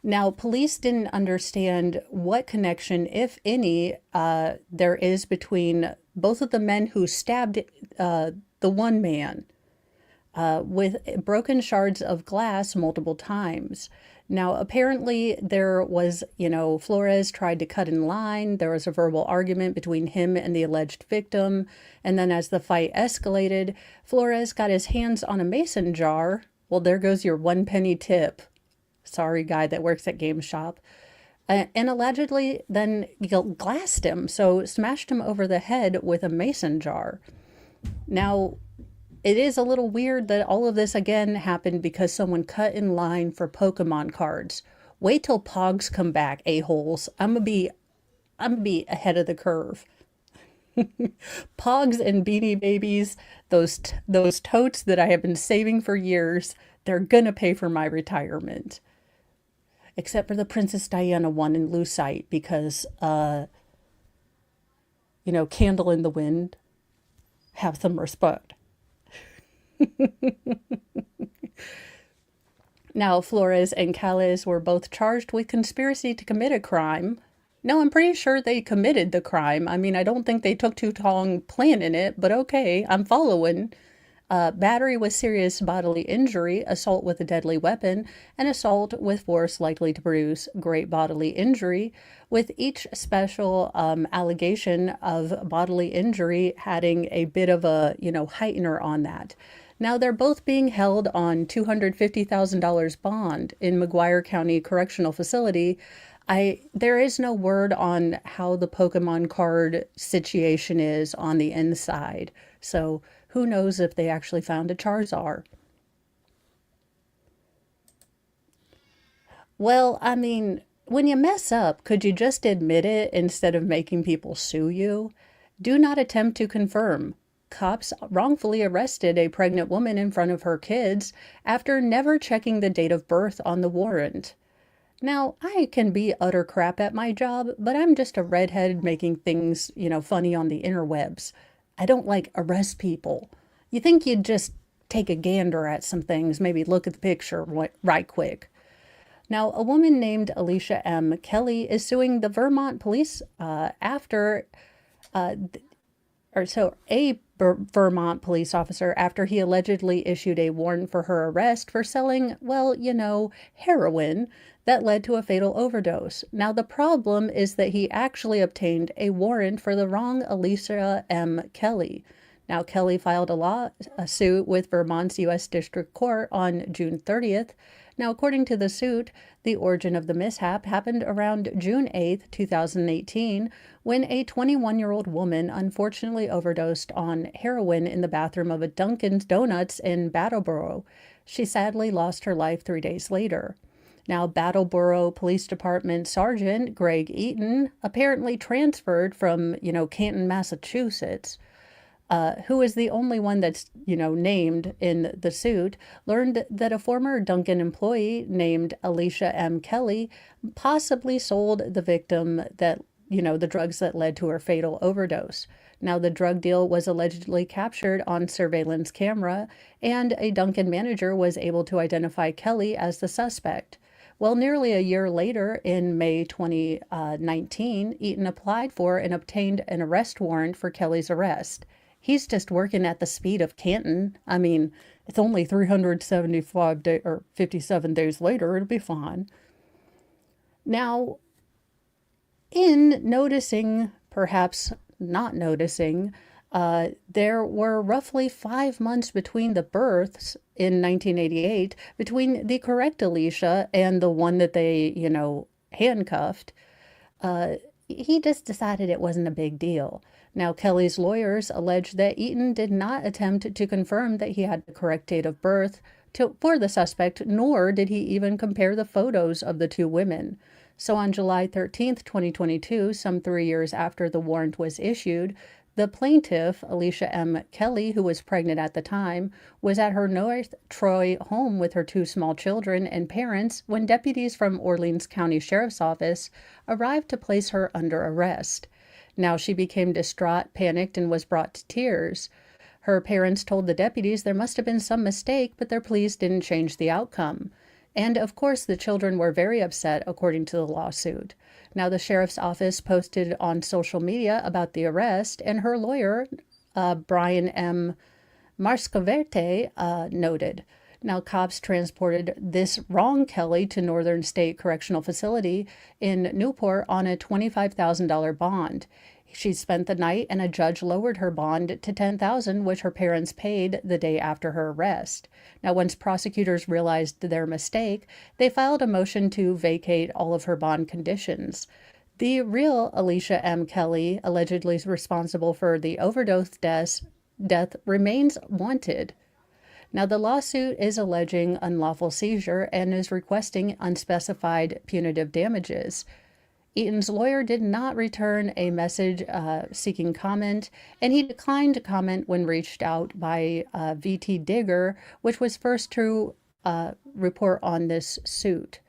Now, police didn't understand what connection, if any, there is between both of the men who stabbed the one man with broken shards of glass multiple times. Now, apparently there was, Flores tried to cut in line. There was a verbal argument between him and the alleged victim. And then as the fight escalated, Flores got his hands on a mason jar. Well, there goes your 1 penny tip. Sorry, guy that works at GameStop. And allegedly then glassed him. So smashed him over the head with a mason jar. Now, it is a little weird that all of this again happened because someone cut in line for Pokemon cards. Wait till Pogs come back, a-holes. I'm gonna be ahead of the curve. Pogs and Beanie Babies, those totes that I have been saving for years, they're gonna pay for my retirement. Except for the Princess Diana one in Lucite because, Candle in the Wind, have some respect. Now, Flores and Calles were both charged with conspiracy to commit a crime. No, I'm pretty sure they committed the crime. I mean, I don't think they took too long planning it, but okay, I'm following. Battery with serious bodily injury, assault with a deadly weapon, and assault with force likely to produce great bodily injury, with each special allegation of bodily injury having a bit of a, heightener on that. Now, they're both being held on $250,000 bond in McGuire County Correctional Facility. There is no word on how the Pokemon card situation is on the inside. So who knows if they actually found a Charizard. Well, I mean, when you mess up, could you just admit it instead of making people sue you? Do not attempt to confirm. Cops wrongfully arrested a pregnant woman in front of her kids after never checking the date of birth on the warrant. Now, I can be utter crap at my job, but I'm just a redhead making things, funny on the interwebs. I don't arrest people. You think you'd just take a gander at some things, maybe look at the picture right quick. Now, a woman named Alicia M. Kelly is suing the Vermont police Vermont police officer after he allegedly issued a warrant for her arrest for selling, heroin that led to a fatal overdose. Now, the problem is that he actually obtained a warrant for the wrong Alicia M. Kelly. Now, Kelly filed a suit with Vermont's U.S. District Court on June 30th. Now, according to the suit, the origin of the mishap happened around June 8, 2018, when a 21-year-old woman unfortunately overdosed on heroin in the bathroom of a Dunkin' Donuts in Brattleboro. She sadly lost her life 3 days later. Now, Brattleboro Police Department Sergeant Greg Eaton apparently transferred from, Canton, Massachusetts. who is the only one that's, named in the suit, learned that a former Dunkin' employee named Alicia M. Kelly possibly sold the victim the drugs that led to her fatal overdose. Now, the drug deal was allegedly captured on surveillance camera, and a Dunkin' manager was able to identify Kelly as the suspect. Well, nearly a year later, in May 2019, Eaton applied for and obtained an arrest warrant for Kelly's arrest. He's just working at the speed of Canton. I mean, it's only 375 days or 57 days later. It'll be fine. Now, in noticing, perhaps not noticing, there were roughly 5 months between the births in 1988 between the correct Alicia and the one that they, handcuffed. He just decided it wasn't a big deal. Now, Kelly's lawyers alleged that Eaton did not attempt to confirm that he had the correct date of birth for the suspect, nor did he even compare the photos of the two women. So on July 13th, 2022, some 3 years after the warrant was issued, the plaintiff, Alicia M. Kelly, who was pregnant at the time, was at her North Troy home with her two small children and parents when deputies from Orleans County Sheriff's Office arrived to place her under arrest. Now, she became distraught, panicked, and was brought to tears. Her parents told the deputies there must have been some mistake, but their pleas didn't change the outcome. And of course, the children were very upset, according to the lawsuit. Now, the sheriff's office posted on social media about the arrest, and her lawyer, Brian M. Marscaverte, noted. Now, cops transported this wrong Kelly to Northern State Correctional Facility in Newport on a $25,000 bond. She spent the night, and a judge lowered her bond to $10,000, which her parents paid the day after her arrest. Now, once prosecutors realized their mistake, they filed a motion to vacate all of her bond conditions. The real Alicia M. Kelly, allegedly responsible for the overdose death, remains wanted. Now, the lawsuit is alleging unlawful seizure and is requesting unspecified punitive damages. Eaton's lawyer did not return a message seeking comment, and he declined to comment when reached out by VT Digger, which was first to report on this suit.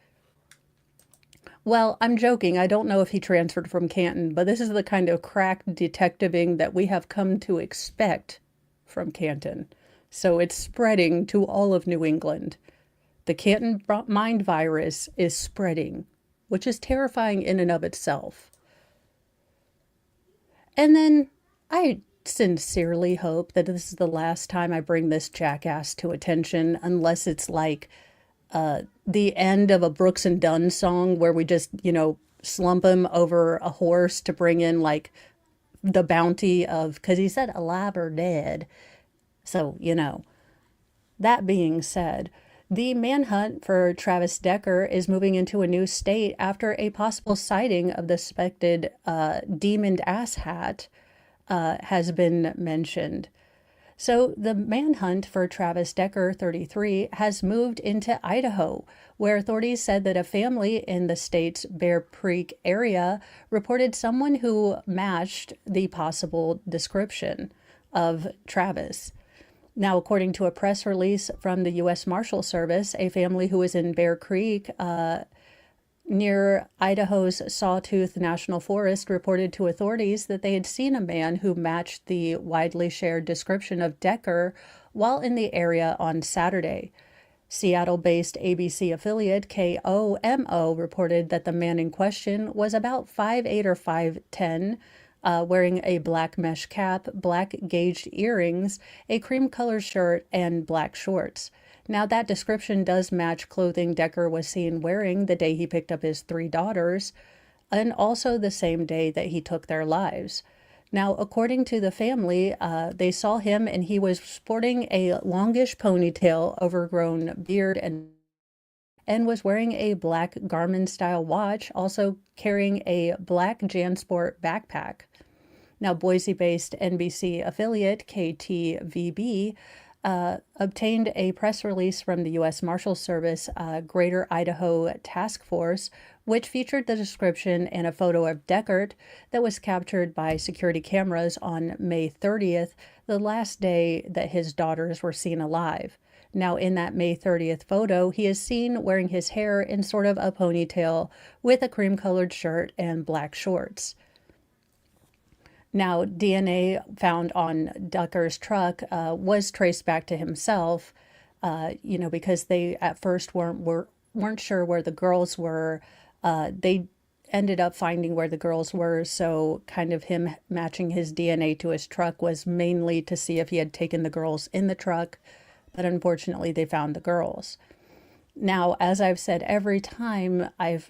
Well, I'm joking. I don't know if he transferred from Canton, but this is the kind of crack detectiving that we have come to expect from Canton. So it's spreading to all of New England. The Canton mind virus is spreading, which is terrifying in and of itself. And then I sincerely hope that this is the last time I bring this jackass to attention, unless it's like the end of a Brooks and Dunn song where we just, slump him over a horse to bring in like the bounty of, because he said alive or dead. So, that being said, the manhunt for Travis Decker is moving into a new state after a possible sighting of the suspected demoned asshat has been mentioned. So the manhunt for Travis Decker, 33, has moved into Idaho, where authorities said that a family in the state's Bear Creek area reported someone who matched the possible description of Travis. Now, according to a press release from the U.S. Marshal Service, a family who was in Bear Creek near Idaho's Sawtooth National Forest reported to authorities that they had seen a man who matched the widely shared description of Decker while in the area on Saturday. Seattle-based ABC affiliate KOMO reported that the man in question was about 5'8" or 5'10", wearing a black mesh cap, black gauged earrings, a cream-colored shirt, and black shorts. Now, that description does match clothing Decker was seen wearing the day he picked up his 3 daughters, and also the same day that he took their lives. Now, according to the family, they saw him and he was sporting a longish ponytail, overgrown beard, and was wearing a black Garmin-style watch, also carrying a black JanSport backpack. Now, Boise-based NBC affiliate KTVB obtained a press release from the U.S. Marshal Service Greater Idaho Task Force, which featured the description and a photo of Deckard that was captured by security cameras on May 30th, the last day that his daughters were seen alive. Now, in that May 30th photo, he is seen wearing his hair in sort of a ponytail with a cream-colored shirt and black shorts. Now, DNA found on Deckard's truck was traced back to himself, because they at first weren't sure where the girls were. They ended up finding where the girls were, so kind of him matching his DNA to his truck was mainly to see if he had taken the girls in the truck, but unfortunately they found the girls. Now, as I've said every time I've,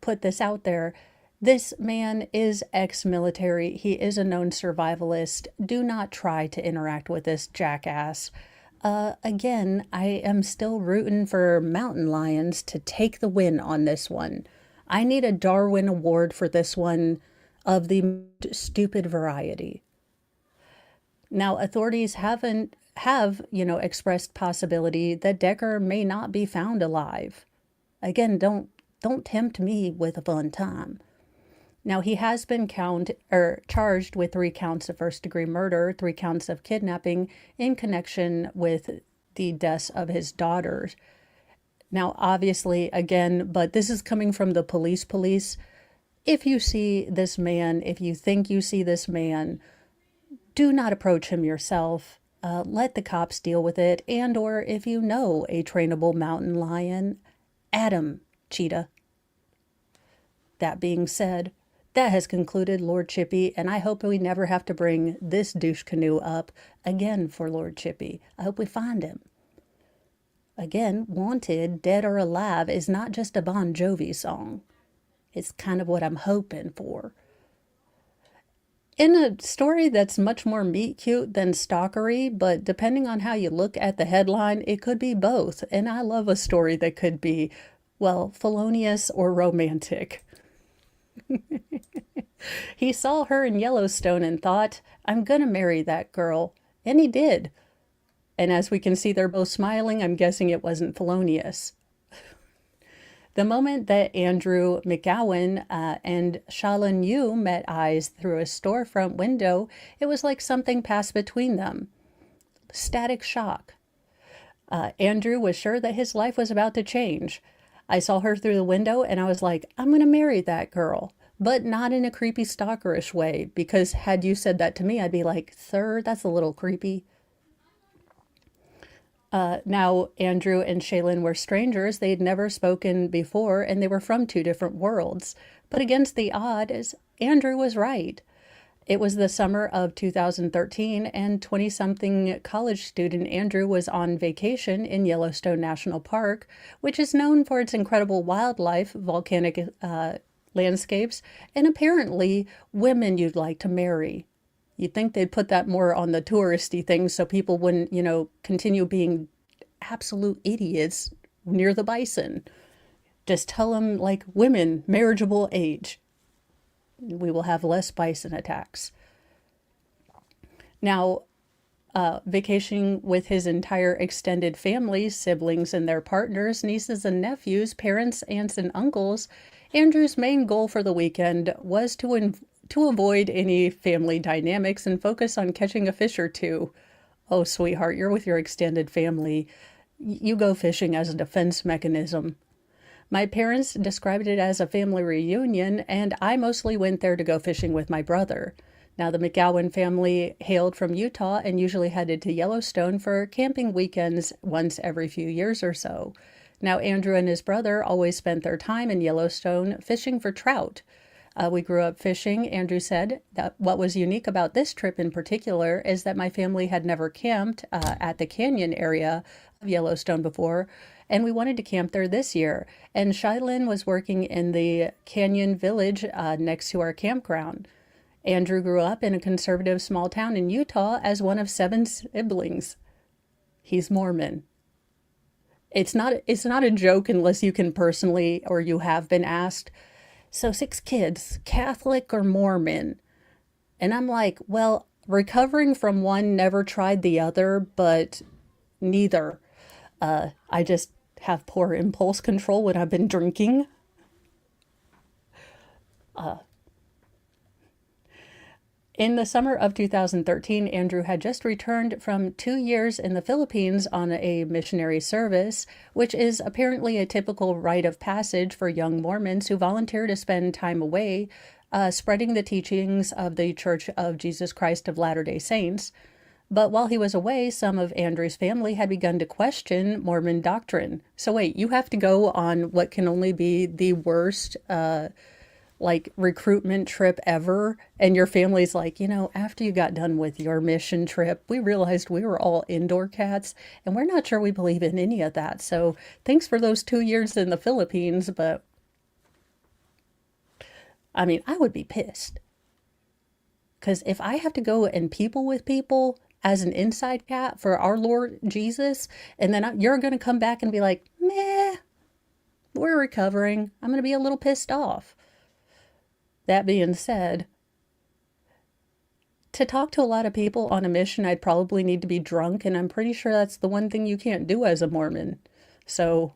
put this out there, this man is ex-military. He is a known survivalist. Do not try to interact with this jackass. Again, I am still rooting for mountain lions to take the win on this one. I need a Darwin Award for this one of the stupid variety. Now, authorities have expressed possibility that Deckard may not be found alive. Again, don't tempt me with a fun time. Now, he has been charged with 3 counts of first-degree murder, 3 counts of kidnapping in connection with the deaths of his daughters. Now, obviously, again, but this is coming from the police. If you see this man, if you think you see this man, do not approach him yourself. Let the cops deal with it. And or if you know a trainable mountain lion, at him, cheetah. That being said, that has concluded Lord Chippy, and I hope we never have to bring this douche canoe up again for Lord Chippy. I hope we find him. Again, Wanted, Dead or Alive is not just a Bon Jovi song. It's kind of what I'm hoping for. In a story that's much more meet cute than stalkery, but depending on how you look at the headline, it could be both. And I love a story that could be, felonious or romantic. He saw her in Yellowstone and thought, I'm gonna marry that girl. And he did. And as we can see, they're both smiling. I'm guessing it wasn't felonious. The moment that Andrew McGowan and Shaolin Yu met eyes through a storefront window, it was like something passed between them. Static shock. Andrew was sure that his life was about to change. I saw her through the window and I was like, I'm going to marry that girl. But not in a creepy stalkerish way, because had you said that to me, I'd be like, sir, that's a little creepy. Now, Andrew and Shaylin were strangers. They'd never spoken before, and they were from 2 different worlds. But against the odds, Andrew was right. It was the summer of 2013, and 20-something college student Andrew was on vacation in Yellowstone National Park, which is known for its incredible wildlife, volcanic landscapes, and apparently women you'd like to marry. You'd think they'd put that more on the touristy things so people wouldn't, continue being absolute idiots near the bison. Just tell them, women, marriageable age. We will have less bison attacks. Now, vacationing with his entire extended family, siblings and their partners, nieces and nephews, parents, aunts and uncles, Andrew's main goal for the weekend was to avoid any family dynamics and focus on catching a fish or 2. Oh, sweetheart, you're with your extended family. You go fishing as a defense mechanism. My parents described it as a family reunion, and I mostly went there to go fishing with my brother. Now, the McGowan family hailed from Utah and usually headed to Yellowstone for camping weekends once every few years or so. Now, Andrew and his brother always spent their time in Yellowstone fishing for trout. We grew up fishing. Andrew said that what was unique about this trip in particular is that my family had never camped at the canyon area of Yellowstone before, and we wanted to camp there this year. And Shailin was working in the canyon village next to our campground. Andrew grew up in a conservative small town in Utah as one of 7 siblings. He's Mormon. It's not a joke unless you can personally, or you have been asked, so 6 kids, Catholic or Mormon? And I'm like, well, recovering from one, never tried the other, but neither. I just have poor impulse control when I've been drinking. In the summer of 2013, Andrew had just returned from 2 years in the Philippines on a missionary service, which is apparently a typical rite of passage for young Mormons who volunteer to spend time away, spreading the teachings of the Church of Jesus Christ of Latter-day Saints. But while he was away, some of Andrew's family had begun to question Mormon doctrine. So wait, you have to go on what can only be the worst, recruitment trip ever, and your family's like, after you got done with your mission trip, we realized we were all indoor cats, and we're not sure we believe in any of that. So thanks for those 2 years in the Philippines, but I mean, I would be pissed. Because if I have to go and people with people as an inside cat for our Lord Jesus, and then you're going to come back and be like, meh, we're recovering, I'm going to be a little pissed off. That being said, to talk to a lot of people on a mission, I'd probably need to be drunk, and I'm pretty sure that's the one thing you can't do as a Mormon. So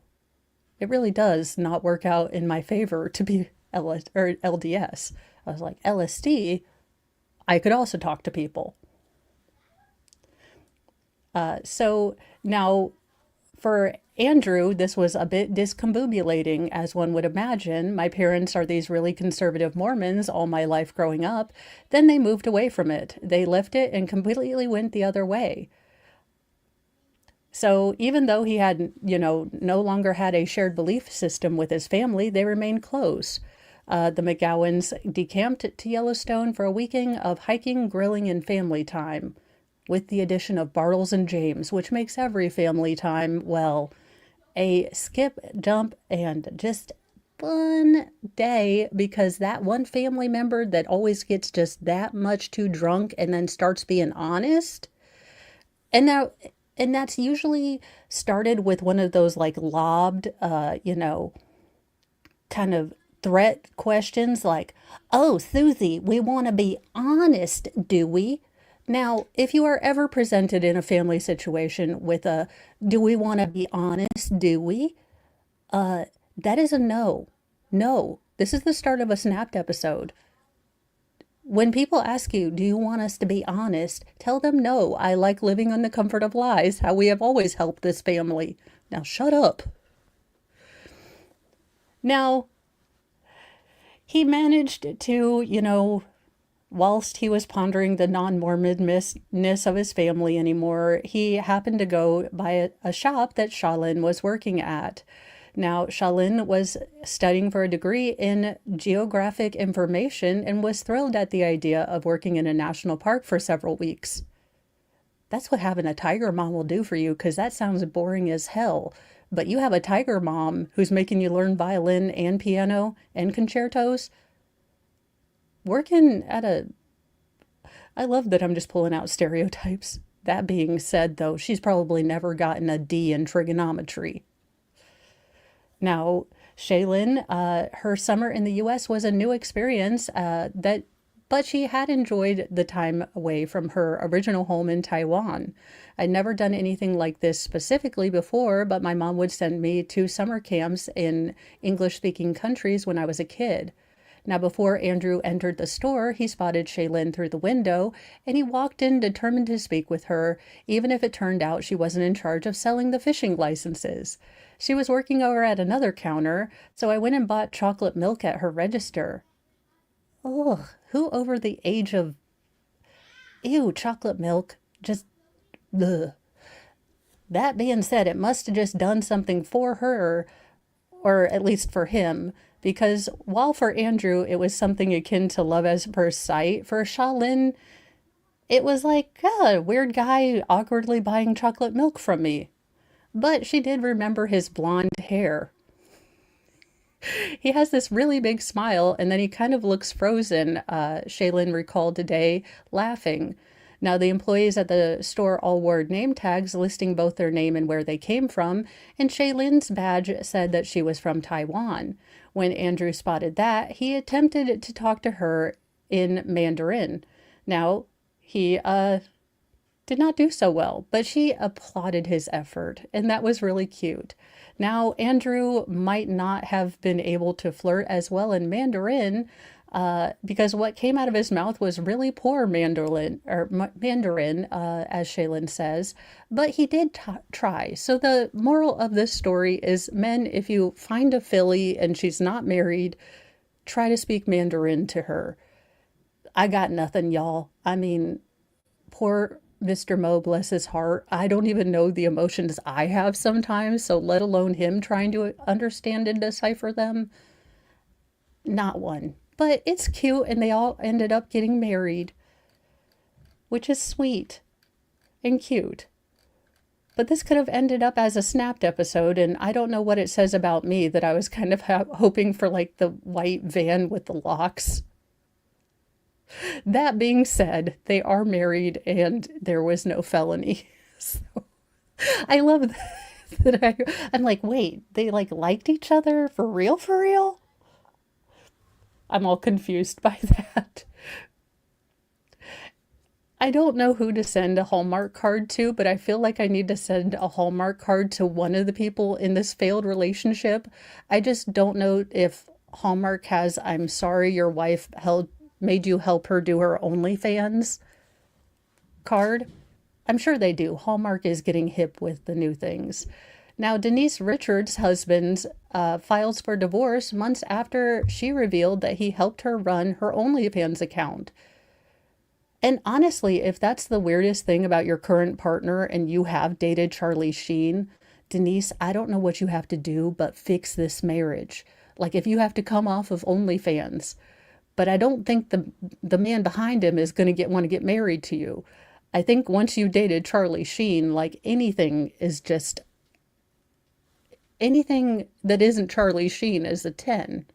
it really does not work out in my favor to be LDS. I was like, LSD, I could also talk to people. So now for Andrew, this was a bit discombobulating, as one would imagine. My parents are these really conservative Mormons all my life growing up. Then they moved away from it. They left it and completely went the other way. So even though he had, no longer had a shared belief system with his family, they remained close. The McGowans decamped to Yellowstone for a weekend of hiking, grilling, and family time, with the addition of Bartles and James, which makes every family time, well, a skip, jump, and just fun day, because that one family member that always gets just that much too drunk and then starts being honest, and that's usually started with one of those lobbed, kind of threat questions like, "Oh, Susie, we want to be honest, do we?" Now, if you are ever presented in a family situation with a, "Do we want to be honest, do we?" That is a no. No. This is the start of a Snapped episode. When people ask you, "Do you want us to be honest?" tell them, "No, I like living on the comfort of lies, how we have always helped this family. Now shut up." Now, he managed to, whilst he was pondering the non-Mormonness of his family anymore, he happened to go by a shop that Shaolin was working at. Now, Shaolin was studying for a degree in geographic information and was thrilled at the idea of working in a national park for several weeks. That's what having a tiger mom will do for you, because that sounds boring as hell. But you have a tiger mom who's making you learn violin and piano and concertos. Working at I love that I'm just pulling out stereotypes. That being said, though, she's probably never gotten a D in trigonometry. Now, Shaylin, her summer in the U.S. was a new experience, but she had enjoyed the time away from her original home in Taiwan. I'd never done anything like this specifically before, but my mom would send me to summer camps in English-speaking countries when I was a kid. Now, before Andrew entered the store, he spotted Shaylin through the window, and he walked in determined to speak with her, even if it turned out she wasn't in charge of selling the fishing licenses. She was working over at another counter, so I went and bought chocolate milk at her register. Ugh, who over the age of... Ew, chocolate milk. Just... ugh. That being said, it must have just done something for her, or at least for him, because while for Andrew it was something akin to love at first sight, for Shaolin it was like, a weird guy awkwardly buying chocolate milk from me. But she did remember his blonde hair. He has this really big smile, and then he kind of looks frozen, Shaylin recalled today, laughing. Now, the employees at the store all wore name tags listing both their name and where they came from, and Shaylin's badge said that she was from Taiwan. When Andrew spotted that, he attempted to talk to her in Mandarin. Now, he did not do so well, but she applauded his effort, and that was really cute. Now, Andrew might not have been able to flirt as well in Mandarin because what came out of his mouth was really poor Mandarin, as Shaylin says, but he did try. So the moral of this story is, men, if you find a filly and she's not married, try to speak Mandarin to her. I got nothing, y'all. I mean, poor Mr. Mo, bless his heart. I don't even know the emotions I have sometimes, so let alone him trying to understand and decipher them. Not one. But it's cute, and they all ended up getting married, which is sweet and cute. But this could have ended up as a snapped episode, and I don't know what it says about me that I was kind of hoping for like the white van with the locks. That being said, they are married and there was no felony. So I love that I'm like, wait, they like liked each other for real, for real? I'm all confused by that. I don't know who to send a Hallmark card to, but I feel like I need to send a Hallmark card to one of the people in this failed relationship. I just don't know if Hallmark has, I'm sorry your wife made you help her do her OnlyFans card. I'm sure they do. Hallmark is getting hip with the new things. Now, Denise Richards' husband files for divorce months after she revealed that he helped her run her OnlyFans account. And honestly, if that's the weirdest thing about your current partner and you have dated Charlie Sheen, Denise, I don't know what you have to do but fix this marriage. Like if you have to come off of OnlyFans. But I don't think the man behind him is going to want to get married to you. I think once you dated Charlie Sheen, like anything that isn't Charlie Sheen is a 10.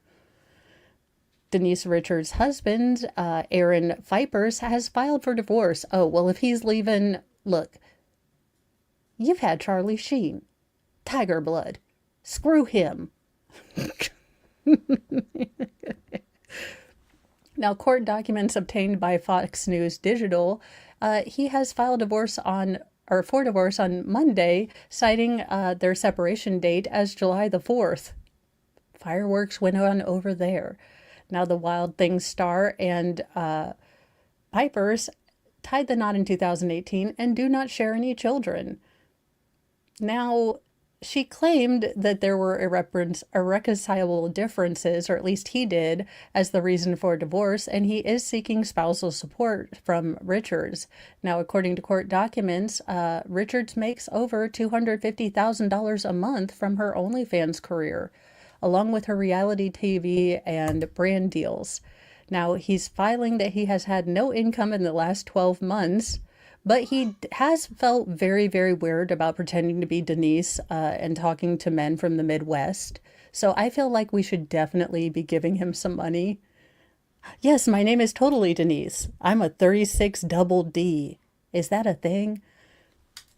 Denise Richards' husband, Aaron Vipers, has filed for divorce. Oh, well, if he's leaving, look, you've had Charlie Sheen. Tiger blood. Screw him. Now, court documents obtained by Fox News Digital, he has filed for divorce on Monday, citing their separation date as July the 4th. Fireworks went on over there. Now, the Wild Things star and Pipers tied the knot in 2018 and do not share any children. Now, she claimed that there were irreconcilable differences, or at least he did, as the reason for divorce, and he is seeking spousal support from Richards. Now, according to court documents, Richards makes over $250,000 a month from her OnlyFans career, along with her reality TV and brand deals. Now, he's filing that he has had no income in the last 12 months, but he has felt very, very weird about pretending to be Denise and talking to men from the Midwest. So I feel like we should definitely be giving him some money. Yes, my name is totally Denise. I'm a 36 double D. Is that a thing?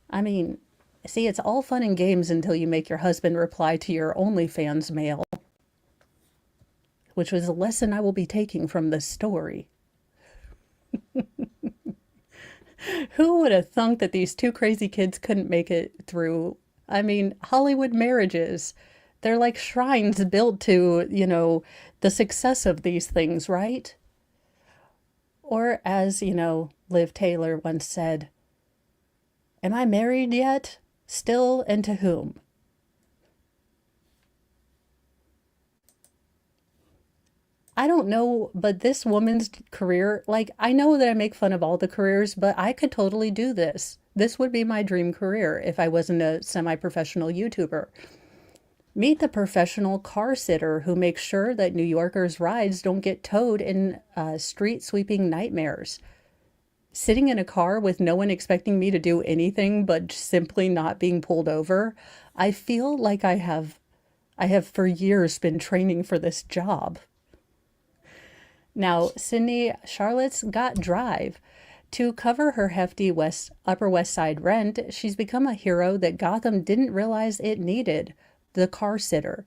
I mean, see, it's all fun and games until you make your husband reply to your OnlyFans mail, which was a lesson I will be taking from this story. Who would have thunk that these two crazy kids couldn't make it through? I mean, Hollywood marriages, they're like shrines built to, the success of these things, right? Or as, Liv Taylor once said, am I married yet? Still, and to whom? I don't know, but this woman's career, like, I know that I make fun of all the careers, but I could totally do this. This would be my dream career if I wasn't a semi-professional YouTuber. Meet the professional car sitter who makes sure that New Yorkers' rides don't get towed in street sweeping nightmares. Sitting in a car with no one expecting me to do anything but simply not being pulled over, I feel like I have for years been training for this job. Now, Sydney Charlotte's got drive. To cover her hefty Upper West Side rent, she's become a hero that Gotham didn't realize it needed, the car sitter.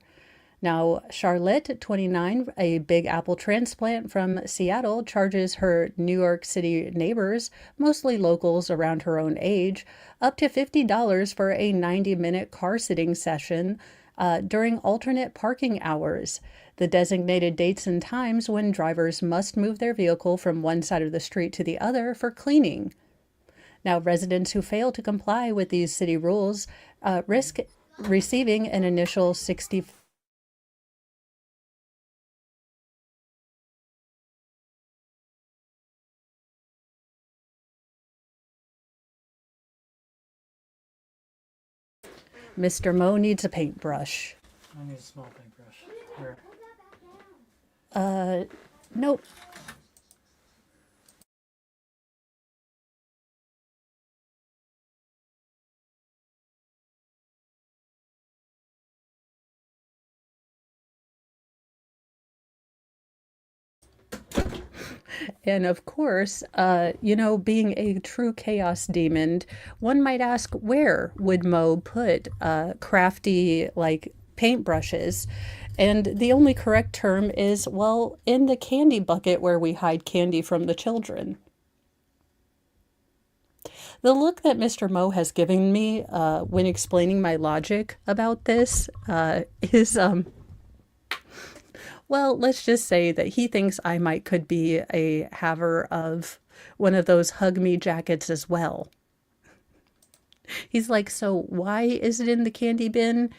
Now, Charlotte, 29, a Big Apple transplant from Seattle, charges her New York City neighbors, mostly locals around her own age, up to $50 for a 90-minute car sitting session during alternate parking hours, the designated dates and times when drivers must move their vehicle from one side of the street to the other for cleaning. Now, residents who fail to comply with these city rules risk receiving an initial 60. Mr. Mo needs a paintbrush. I need a small paintbrush. Here. Nope. And of course, being a true chaos demon, one might ask, where would Mo put crafty, like, paintbrushes? And the only correct term is, well, in the candy bucket where we hide candy from the children. The look that Mr. Mo has given me when explaining my logic about this is well, let's just say that he thinks I could be a haver of one of those hug me jackets as well. He's like, so why is it in the candy bin?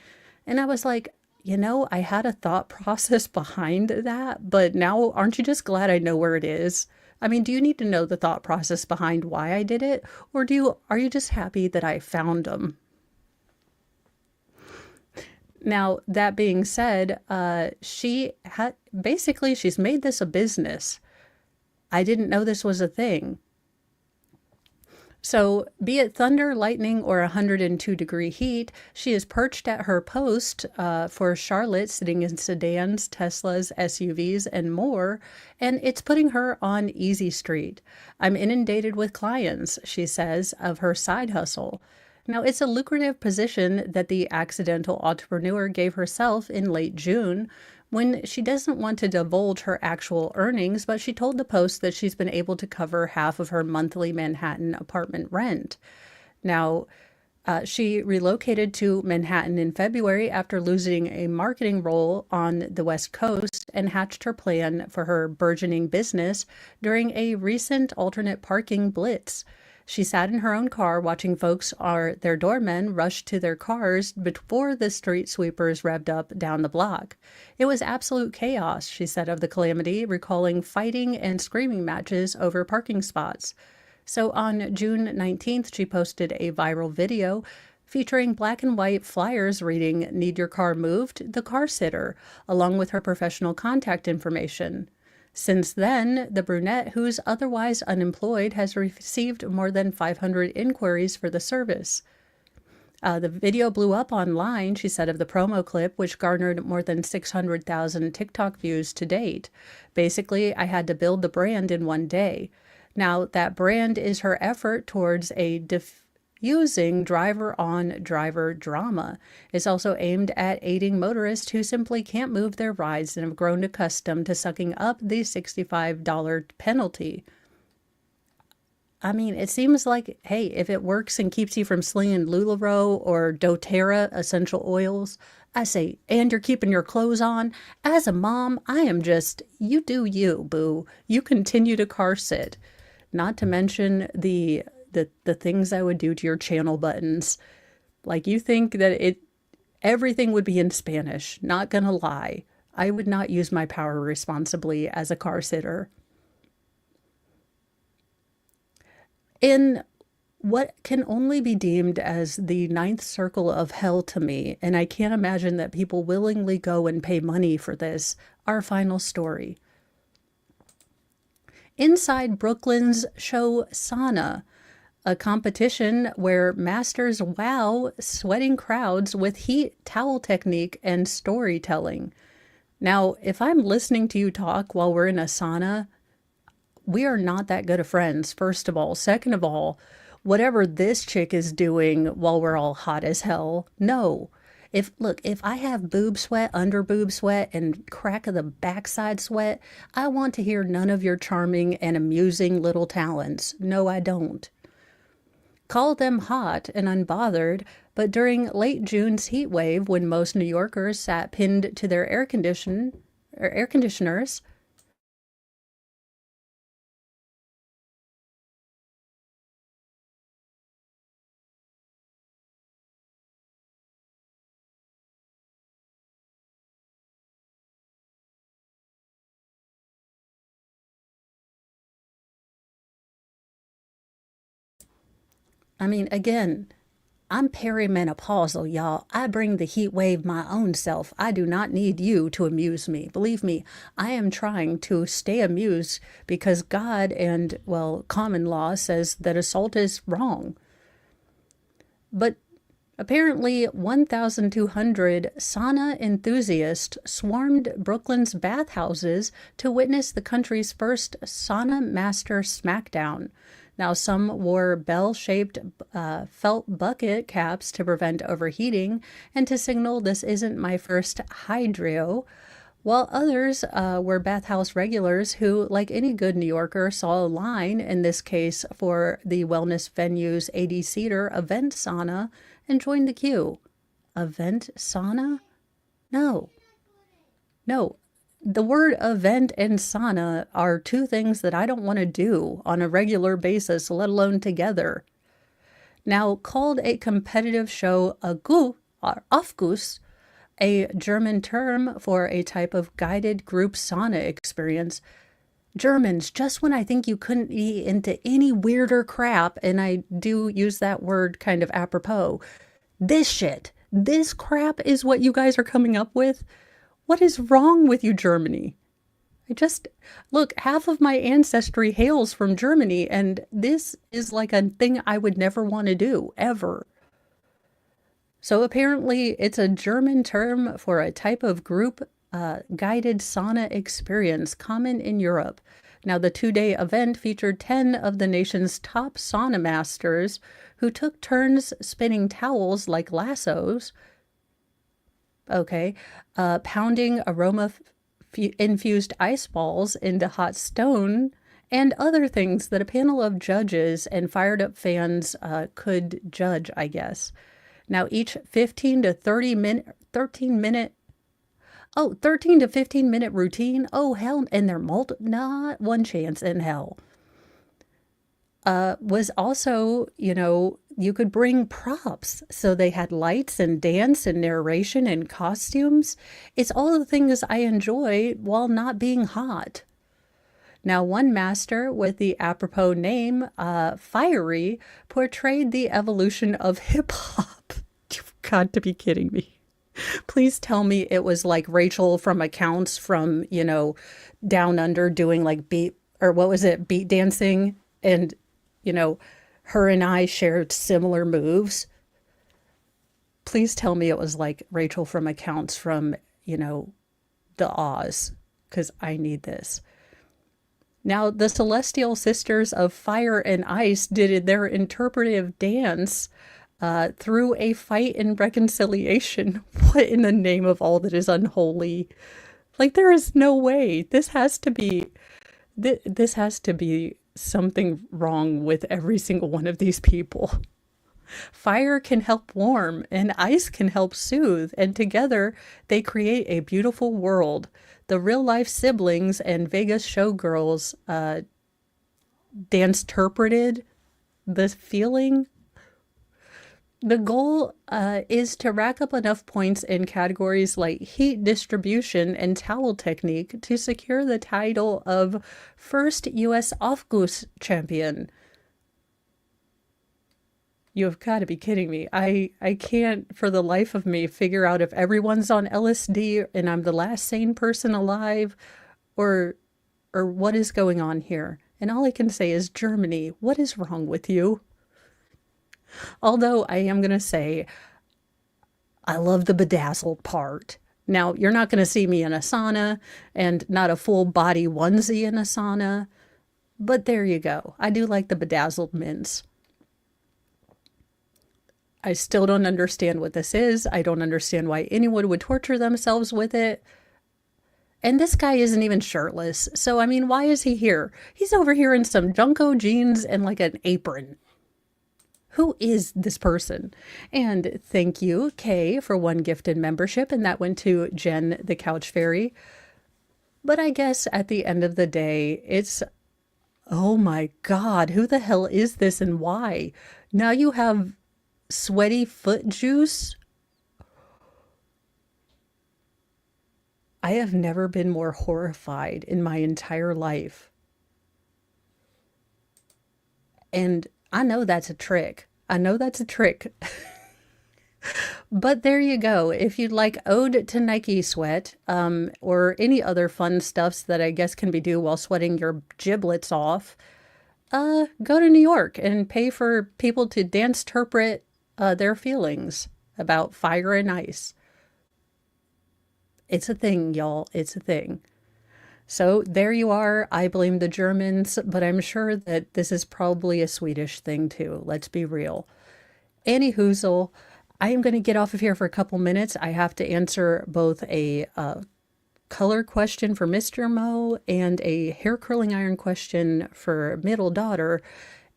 And I was like, I had a thought process behind that, but now aren't you just glad I know where it is? I mean, do you need to know the thought process behind why I did it? Or are you just happy that I found them? Now, that being said, she's made this a business. I didn't know this was a thing. So, be it thunder, lightning, or 102-degree heat, she is perched at her post for Charlotte, sitting in sedans, Teslas, SUVs, and more, and it's putting her on easy street. I'm inundated with clients, she says, of her side hustle. Now, it's a lucrative position that the accidental entrepreneur gave herself in late June when she doesn't want to divulge her actual earnings, but she told the Post that she's been able to cover half of her monthly Manhattan apartment rent. Now, she relocated to Manhattan in February after losing a marketing role on the West Coast and hatched her plan for her burgeoning business during a recent alternate parking blitz. She sat in her own car watching folks or their doormen rush to their cars before the street sweepers revved up down the block. It was absolute chaos, she said of the calamity, recalling fighting and screaming matches over parking spots. So on June 19th, she posted a viral video featuring black and white flyers reading, "Need your car moved? The car sitter," along with her professional contact information. Since then, the brunette, who's otherwise unemployed, has received more than 500 inquiries for the service. The video blew up online, she said of the promo clip, which garnered more than 600,000 TikTok views to date. Basically, I had to build the brand in one day. Now, that brand is her effort towards a diffusing driver-on-driver drama. It's also aimed at aiding motorists who simply can't move their rides and have grown accustomed to sucking up the $65 penalty. I mean, it seems like, hey, if it works and keeps you from slinging LuLaRoe or doTERRA essential oils, I say, and you're keeping your clothes on, as a mom, I am just, you do you, boo. You continue to car sit. Not to mention the things I would do to your channel buttons. Like, you think that everything would be in Spanish. Not gonna lie. I would not use my power responsibly as a car sitter. In what can only be deemed as the ninth circle of hell to me, and I can't imagine that people willingly go and pay money for this, our final story. Inside Brooklyn's show Sauna, a competition where masters wow sweating crowds with heat towel technique and storytelling. Now, if I'm listening to you talk while we're in a sauna, we are not that good of friends, first of all. Second of all, whatever this chick is doing while we're all hot as hell, no. If I have boob sweat, under boob sweat, and crack of the backside sweat, I want to hear none of your charming and amusing little talents. No, I don't. Call them hot and unbothered, but during late June's heat wave, when most New Yorkers sat pinned to their air conditioners, I mean, again, I'm perimenopausal, y'all. I bring the heat wave my own self. I do not need you to amuse me. Believe me, I am trying to stay amused because God and, well, common law says that assault is wrong. But apparently 1,200 sauna enthusiasts swarmed Brooklyn's bathhouses to witness the country's first sauna master smackdown. Now, some wore bell-shaped felt bucket caps to prevent overheating and to signal this isn't my first hydro, while others were bathhouse regulars who, like any good New Yorker, saw a line, in this case for the wellness venue's 80-seater event sauna, and joined the queue. Event sauna? No. No. The word event and sauna are two things that I don't want to do on a regular basis, let alone together. Now, called a competitive show a Gu, or Aufguss, a German term for a type of guided group sauna experience. Germans, just when I think you couldn't be into any weirder crap, and I do use that word kind of apropos, this crap is what you guys are coming up with? What is wrong with you, Germany? Look, half of my ancestry hails from Germany, and this is like a thing I would never want to do, ever. So apparently it's a German term for a type of group guided sauna experience common in Europe. Now, the 2-day event featured 10 of the nation's top sauna masters who took turns spinning towels like lassos, pounding aroma-infused ice balls into hot stone, and other things that a panel of judges and fired-up fans could judge, I guess. Now, each 13 to 15 minute routine, oh, hell, and they're not one chance in hell, was also, you could bring props. So they had lights and dance and narration and costumes. It's all the things I enjoy while not being hot. Now, one master with the apropos name, Fiery, portrayed the evolution of hip hop. You've got to be kidding me. Please tell me it was like Rachel from Accounts from, Down Under doing like beat dancing. And, her and I shared similar moves. Please tell me it was like Rachel from Accounts from, the Oz, because I need this. Now, the Celestial Sisters of Fire and Ice did their interpretive dance through a fight and reconciliation. What in the name of all that is unholy? Like, there is no way. This has to be something wrong with every single one of these people. Fire can help warm and ice can help soothe, and together they create a beautiful world. The real-life siblings and Vegas showgirls dance-interpreted the feeling. The goal is to rack up enough points in categories like heat distribution and towel technique to secure the title of first U.S. Aufguss champion. You've got to be kidding me. I can't for the life of me figure out if everyone's on LSD and I'm the last sane person alive, or what is going on here. And all I can say is, Germany, what is wrong with you? Although I am going to say, I love the bedazzled part. Now, you're not going to see me in a sauna and not a full body onesie in a sauna, but there you go. I do like the bedazzled mints. I still don't understand what this is. I don't understand why anyone would torture themselves with it. And this guy isn't even shirtless. So, I mean, why is he here? He's over here in some Junko jeans and like an apron. Who is this person? And thank you, Kay, for one gifted membership. And that went to Jen, the Couch Fairy. But I guess at the end of the day, it's, oh my God, who the hell is this and why? Now you have sweaty foot juice. I have never been more horrified in my entire life. And I know that's a trick. I know that's a trick. But there you go. If you'd like Ode to Nike Sweat, or any other fun stuffs that I guess can be do while sweating your giblets off, go to New York and pay for people to dance-terpret their feelings about fire and ice. It's a thing, y'all. It's a thing. So there you are. I blame the Germans, but I'm sure that this is probably a Swedish thing too. Let's be real. Anyhoozle, I am going to get off of here for a couple minutes. I have to answer both a color question for Mr. Mo and a hair curling iron question for middle daughter.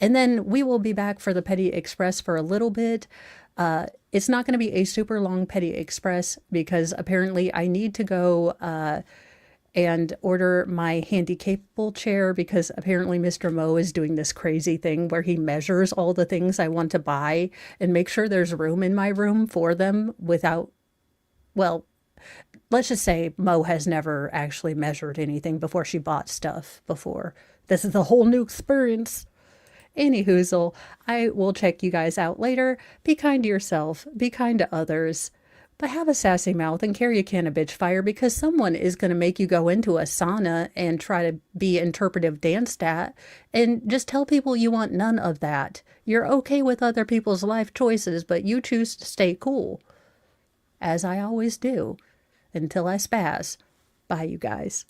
And then we will be back for the Petty Express for a little bit. It's not going to be a super long Petty Express because apparently I need to go and order my handy capable chair because apparently Mr. Mo is doing this crazy thing where he measures all the things I want to buy and make sure there's room in my room for them without, well, let's just say Mo has never actually measured anything before she bought stuff before. This is a whole new experience. Anyhoozle, I will check you guys out later. Be kind to yourself. Be kind to others. But have a sassy mouth and carry a can of bitch fire because someone is going to make you go into a sauna and try to be interpretive danced at. And just tell people you want none of that. You're okay with other people's life choices, but you choose to stay cool. As I always do. Until I spaz. Bye, you guys.